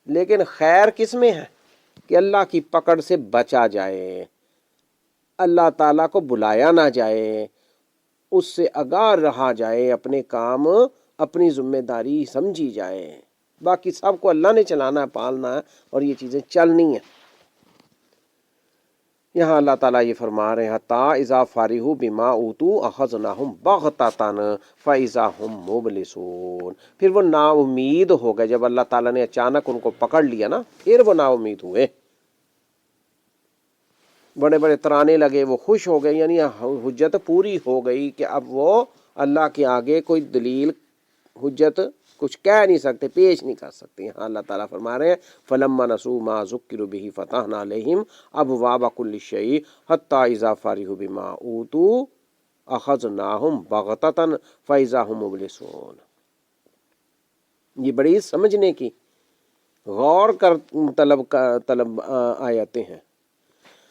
لیکن خیر کس میں ہے کہ اللہ کی پکڑ سے بچا جائے، اللہ تعالیٰ کو بلایا نہ جائے، اس سے آگاہ رہا جائے، اپنے کام اپنی ذمہ داری سمجھی جائے. باقی سب کو اللہ نے چلانا ہے، پالنا ہے، اور یہ چیزیں چلنی ہیں. یہاں اللہ تعالیٰ یہ فرما رہے ہیں حتیٰ اذا فارغوا بما اوتوا اخذناہم بغتۃ فاذا ہم مبلسون. پھر وہ نا امید ہو گئے، جب اللہ تعالیٰ نے اچانک ان کو پکڑ لیا نا، پھر وہ نا امید ہوئے، بڑے بڑے ترانے لگے، وہ خوش ہو گئے، یعنی حجت پوری ہو گئی کہ اب وہ اللہ کے آگے کوئی دلیل حجت کچھ کہہ نہیں سکتے، پیش نہیں کر سکتے. ہاں اللہ تعالیٰ فرما رہے ہیں فَلَمَّا نَسُوا مَا ذُكِّرُوا بِهِ فَتَحْنَا عَلَيْهِمْ أَبْوَابَ كُلِّ شَيْءٍ حَتَّىٰ إِذَا فَرِحُوا بِمَا أُوتُوا أَخَذْنَاهُمْ بَغْتَةً فَإِذَا هُمْ مُبْلِسُونَ. یہ بڑی سمجھنے کی، غور کر طلب آیتیں ہیں.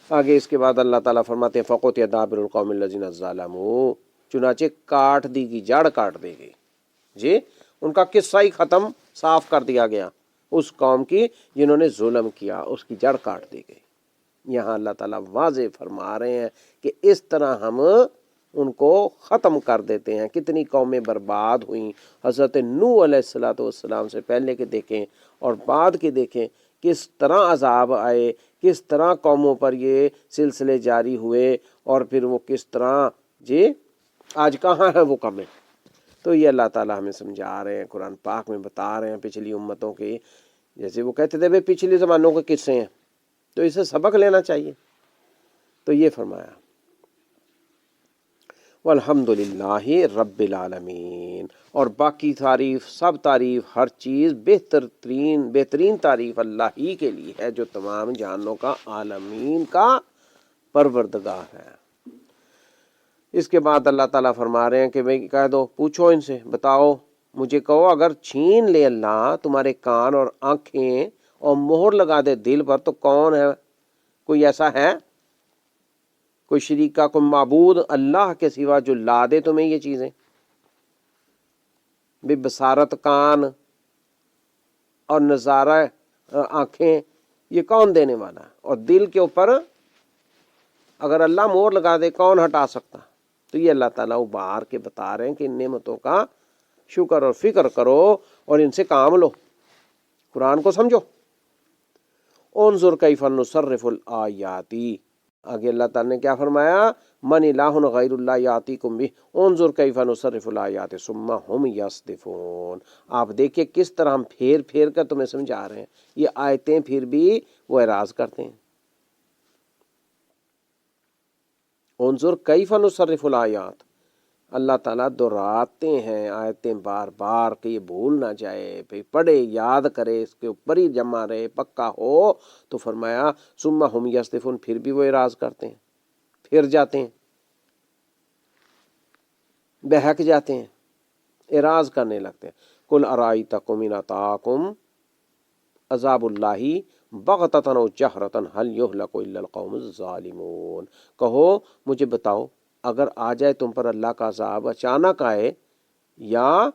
آگے اس کے بعد اللہ تعالیٰ فرماتے ہیں فَقُطِعَ دَابِرُ الْقَوْمِ الَّذِينَ ظَلَمُوا. چنانچہ کاٹ دی گئی، جڑ کاٹ دی گئی جی، ان کا قصہ ہی ختم، صاف کر دیا گیا. اس قوم کی جنہوں نے ظلم کیا، اس کی جڑ کاٹ دی گئی. یہاں اللہ تعالیٰ واضح فرما رہے ہیں کہ اس طرح ہم ان کو ختم کر دیتے ہیں. کتنی قومیں برباد ہوئیں. حضرت نوح علیہ السلام سے پہلے کے دیکھیں اور بعد کے دیکھیں، کس طرح عذاب آئے، کس طرح قوموں پر یہ سلسلے جاری ہوئے، اور پھر وہ کس طرح جی آج کہاں ہے وہ قومیں. تو یہ اللہ تعالیٰ ہمیں سمجھا رہے ہیں، قرآن پاک میں بتا رہے ہیں پچھلی امتوں کے، جیسے وہ کہتے تھے بھائی پچھلی زمانوں کے قصے ہیں تو اسے سبق لینا چاہیے. تو یہ فرمایا والحمد للہ رب العالمین، اور باقی تعریف، سب تعریف، ہر چیز بہترین تعریف اللہ ہی کے لیے ہے جو تمام جہانوں کا، عالمین کا پروردگار ہے۔ اس کے بعد اللہ تعالیٰ فرما رہے ہیں کہ بھئی کہہ دو، پوچھو ان سے، بتاؤ مجھے کہو، اگر چھین لے اللہ تمہارے کان اور آنکھیں اور مہر لگا دے دل پر، تو کون ہے؟ کوئی ایسا ہے؟ کوئی شریک کا، کوئی معبود اللہ کے سوا جو لا دے تمہیں یہ چیزیں؟ بے بصارت کان اور نظارہ آنکھیں، یہ کون دینے والا ہے؟ اور دل کے اوپر اگر اللہ مہر لگا دے، کون ہٹا سکتا؟ تو یہ اللہ تعالیٰ ابھار کے بتا رہے ہیں کہ ان نعمتوں کا شکر اور فکر کرو اور ان سے کام لو، قرآن کو سمجھو۔ انظر کیف نصرف الآیات، آگے اللہ تعالیٰ نے کیا فرمایا؟ من الہ غیر اللہ یاتیکم بہ انظر کیف نصرف الآیات ثم ہم یصدفون، آپ دیکھیں کس طرح ہم پھیر پھیر کر تمہیں سمجھا رہے ہیں، یہ آیتیں پھر بھی وہ اعراض کرتے ہیں۔ انظر کیف نصرف الآیات، اللہ تعالیٰ دہراتے ہیں آیتیں بار بار کہ یہ بھول نہ جائے، پھر پڑھے، یاد کرے، اس کے اوپر ہی جمع رہے، پکا ہو۔ تو فرمایا ثم ہم یصدفون، پھر بھی وہ اعراض کرتے ہیں، پھر جاتے ہیں، بہک جاتے ہیں، اعراض کرنے لگتے ہیں۔ قل ارائیتکم ان اتاکم عذاب اللہ بغتۃ و جہرۃ هل یہلک الا القوم الظالمون، کہو مجھے بتاؤ، اگر آ جائے تم پر اللہ کا عذاب، اچانک آئے یا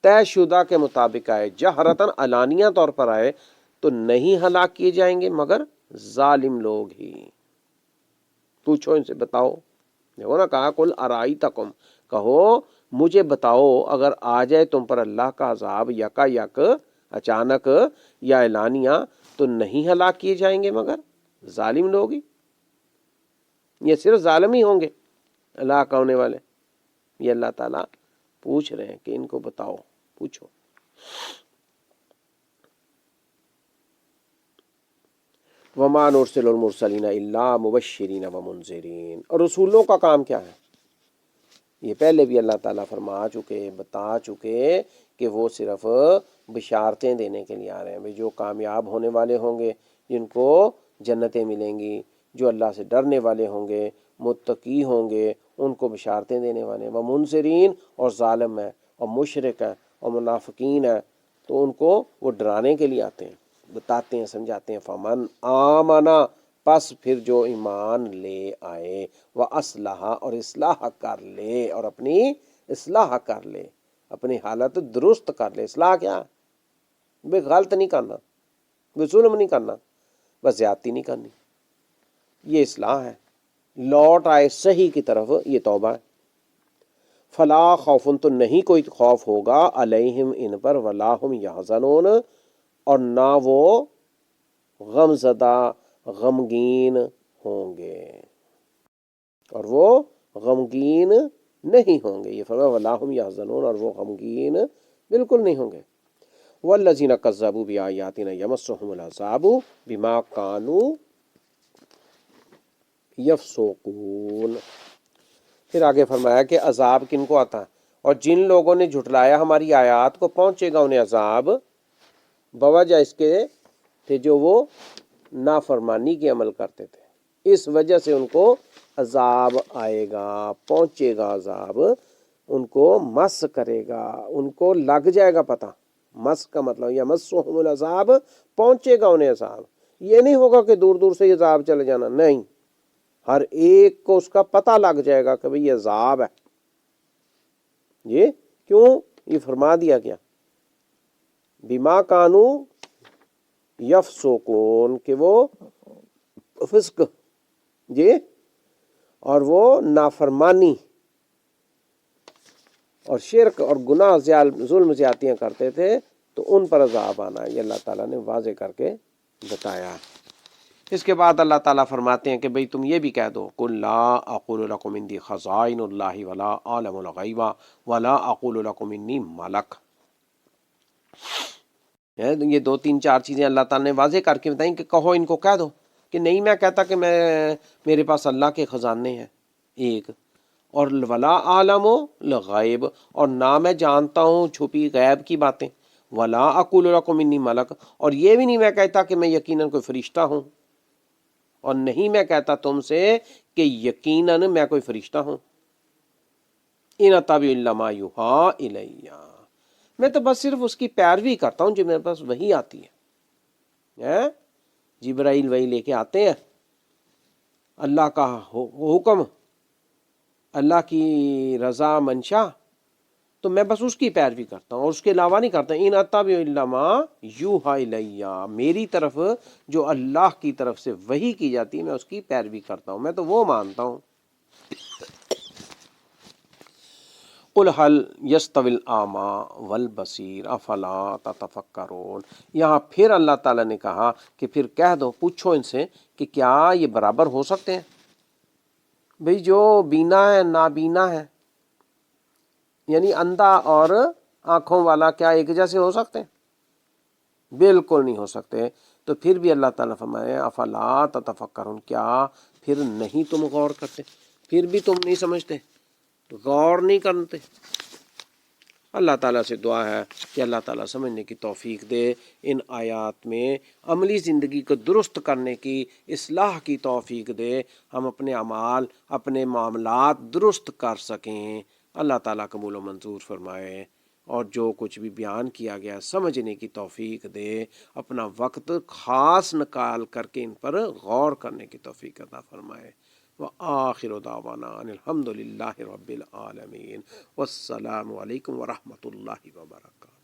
طے شدہ کے مطابق آئے، جہرتاً علانیہ طور پر آئے، تو نہیں ہلاک کیے جائیں گے مگر ظالم لوگ ہی۔ پوچھو ان سے، بتاؤ، دیکھو نا، کہا قل ارائیتکم، کہو مجھے بتاؤ، اگر آ جائے تم پر اللہ کا عذاب یکا یک، اچانک یا اعلانیہ، تو نہیں ہلاک کیے جائیں گے مگر ظالم لوگ ہی۔ یہ صرف ظالم ہی ہوں گے ہلاک ہونے والے؟ یہ اللہ تعالیٰ پوچھ رہے ہیں کہ ان کو بتاؤ، پوچھو۔ وَمَا نُرْسِلُ الْمُرْسَلِينَ إِلَّا مُبَشِّرِينَ وَمُنذِرِينَ، اور رسولوں کا کام کیا ہے؟ یہ پہلے بھی اللہ تعالیٰ فرما چکے، بتا چکے کہ وہ صرف بشارتیں دینے کے لیے آ رہے ہیں، بھئی جو کامیاب ہونے والے ہوں گے، جن کو جنتیں ملیں گی، جو اللہ سے ڈرنے والے ہوں گے، متقی ہوں گے، ان کو بشارتیں دینے والے ہیں۔ ومنذرین، اور ظالم ہیں اور مشرک ہیں اور منافقین ہیں، تو ان کو وہ ڈرانے کے لیے آتے ہیں، بتاتے ہیں، سمجھاتے ہیں۔ فمن آمنا، پس پھر جو ایمان لے آئے، وَأَصْلَحَ، اور اصلاح کر لے، اور اپنی اصلاح کر لے، اپنی حالت درست کر لے۔ اصلاح کیا ہے؟ بے غلط نہیں کرنا، بے ظلم نہیں کرنا، بس زیادتی نہیں کرنی، یہ اصلاح ہے۔ لوٹ آئے صحیح کی طرف، یہ توبہ ہے۔ فلا خوف، تو نہیں کوئی خوف ہوگا، علیہم، ان پر، ولا ہم یحزنون، اور نہ وہ غم زدہ، غمگین ہوں گے، اور وہ غمگین نہیں ہوں گے۔ یہ فرمایا ولا ہم یحزنون، اور وہ غمگین بالکل نہیں ہوں گے۔ والذین کذبوا بآیاتنا یمسهم العذاب بما کانوا یفسقون، پھر آگے فرمایا کہ عذاب کن کو آتا ہے؟ اور جن لوگوں نے جھٹلایا ہماری آیات کو، پہنچے گا انہیں عذاب بوجہ اس کے تھے جو وہ نافرمانی کے عمل کرتے تھے، اس وجہ سے ان کو عذاب آئے گا، پہنچے گا عذاب، ان کو مس کرے گا، ان کو لگ جائے گا پتہ۔ مس کا مطلب یہ مسہم العذاب، پہنچے گا انہیں عذاب، یہ نہیں ہوگا کہ دور دور سے یہ عذاب چلے جانا، نہیں، ہر ایک کو اس کا پتہ لگ جائے گا کہ بھئی یہ عذاب ہے۔ یہ کیوں؟ یہ فرما دیا گیا بما کانوا یفسقون، کہ وہ فسق، جی، اور وہ نافرمانی اور شرک اور گناہ، ظلم زیادتیاں کرتے تھے، تو ان پر عذاب آنا، یہ اللہ تعالیٰ نے واضح کر کے بتایا۔ اس کے بعد اللہ تعالیٰ فرماتے ہیں کہ بھئی تم یہ بھی کہہ دو، قل لا اقول لکم عندی خزائن اللہ ولا اعلم الغیب ولا اقول لکم انی ملک۔ یہ دو تین چار چیزیں اللہ تعالیٰ نے واضح کر کے بتائیں کہ کہو ان کو کہہ دو کہ نہیں میں کہتا کہ میرے پاس اللہ کے خزانے ہیں، ایک، اور ولا عالم الغیب، اور نہ میں جانتا ہوں چھپی غیب کی باتیں، ولا اقول لکم انی ملک، اور یہ بھی نہیں میں کہتا کہ میں یقیناً کوئی فرشتہ ہوں، اور نہیں میں کہتا تم سے کہ یقیناً میں کوئی فرشتہ ہوں، ان اتبع الا ما یوحی الی، میں تو بس صرف اس کی پیروی کرتا ہوں جو میرے پاس وہی آتی ہے۔ جبرائیل وہی لے کے آتے ہیں، اللہ کا حکم، اللہ کی رضا منشا، تو میں بس اس کی پیروی کرتا ہوں اور اس کے علاوہ نہیں کرتا۔ ان اتبع الا ما یوحی الی، میری طرف جو اللہ کی طرف سے وحی کی جاتی ہے میں اس کی پیروی کرتا ہوں، میں تو وہ مانتا ہوں۔ قل هل يستوي الاعمى والبصیر افلا تتفکرون، یہاں پھر اللہ تعالیٰ نے کہا کہ پھر کہہ دو، پوچھو ان سے کہ کیا یہ برابر ہو سکتے ہیں؟ بھئی جو بینا ہے نابینا ہے، یعنی اندھا اور آنکھوں والا، کیا ایک جیسے ہو سکتے ہیں؟ بالکل نہیں ہو سکتے۔ تو پھر بھی اللہ تعالیٰ فرمائے افلا تتفکرون، کیا پھر نہیں تم غور کرتے، پھر بھی تم نہیں سمجھتے، غور نہیں کرتے؟ اللہ تعالیٰ سے دعا ہے کہ اللہ تعالیٰ سمجھنے کی توفیق دے، ان آیات میں عملی زندگی کو درست کرنے کی، اصلاح کی توفیق دے، ہم اپنے اعمال، اپنے معاملات درست کر سکیں۔ اللہ تعالیٰ قبول و منظور فرمائے، اور جو کچھ بھی بیان کیا گیا سمجھنے کی توفیق دے، اپنا وقت خاص نکال کر کے ان پر غور کرنے کی توفیق عطا فرمائے۔ وآخر دعوانا ان الحمد للہ رب العالمین، والسلام علیکم ورحمۃ اللہ وبرکاتہ۔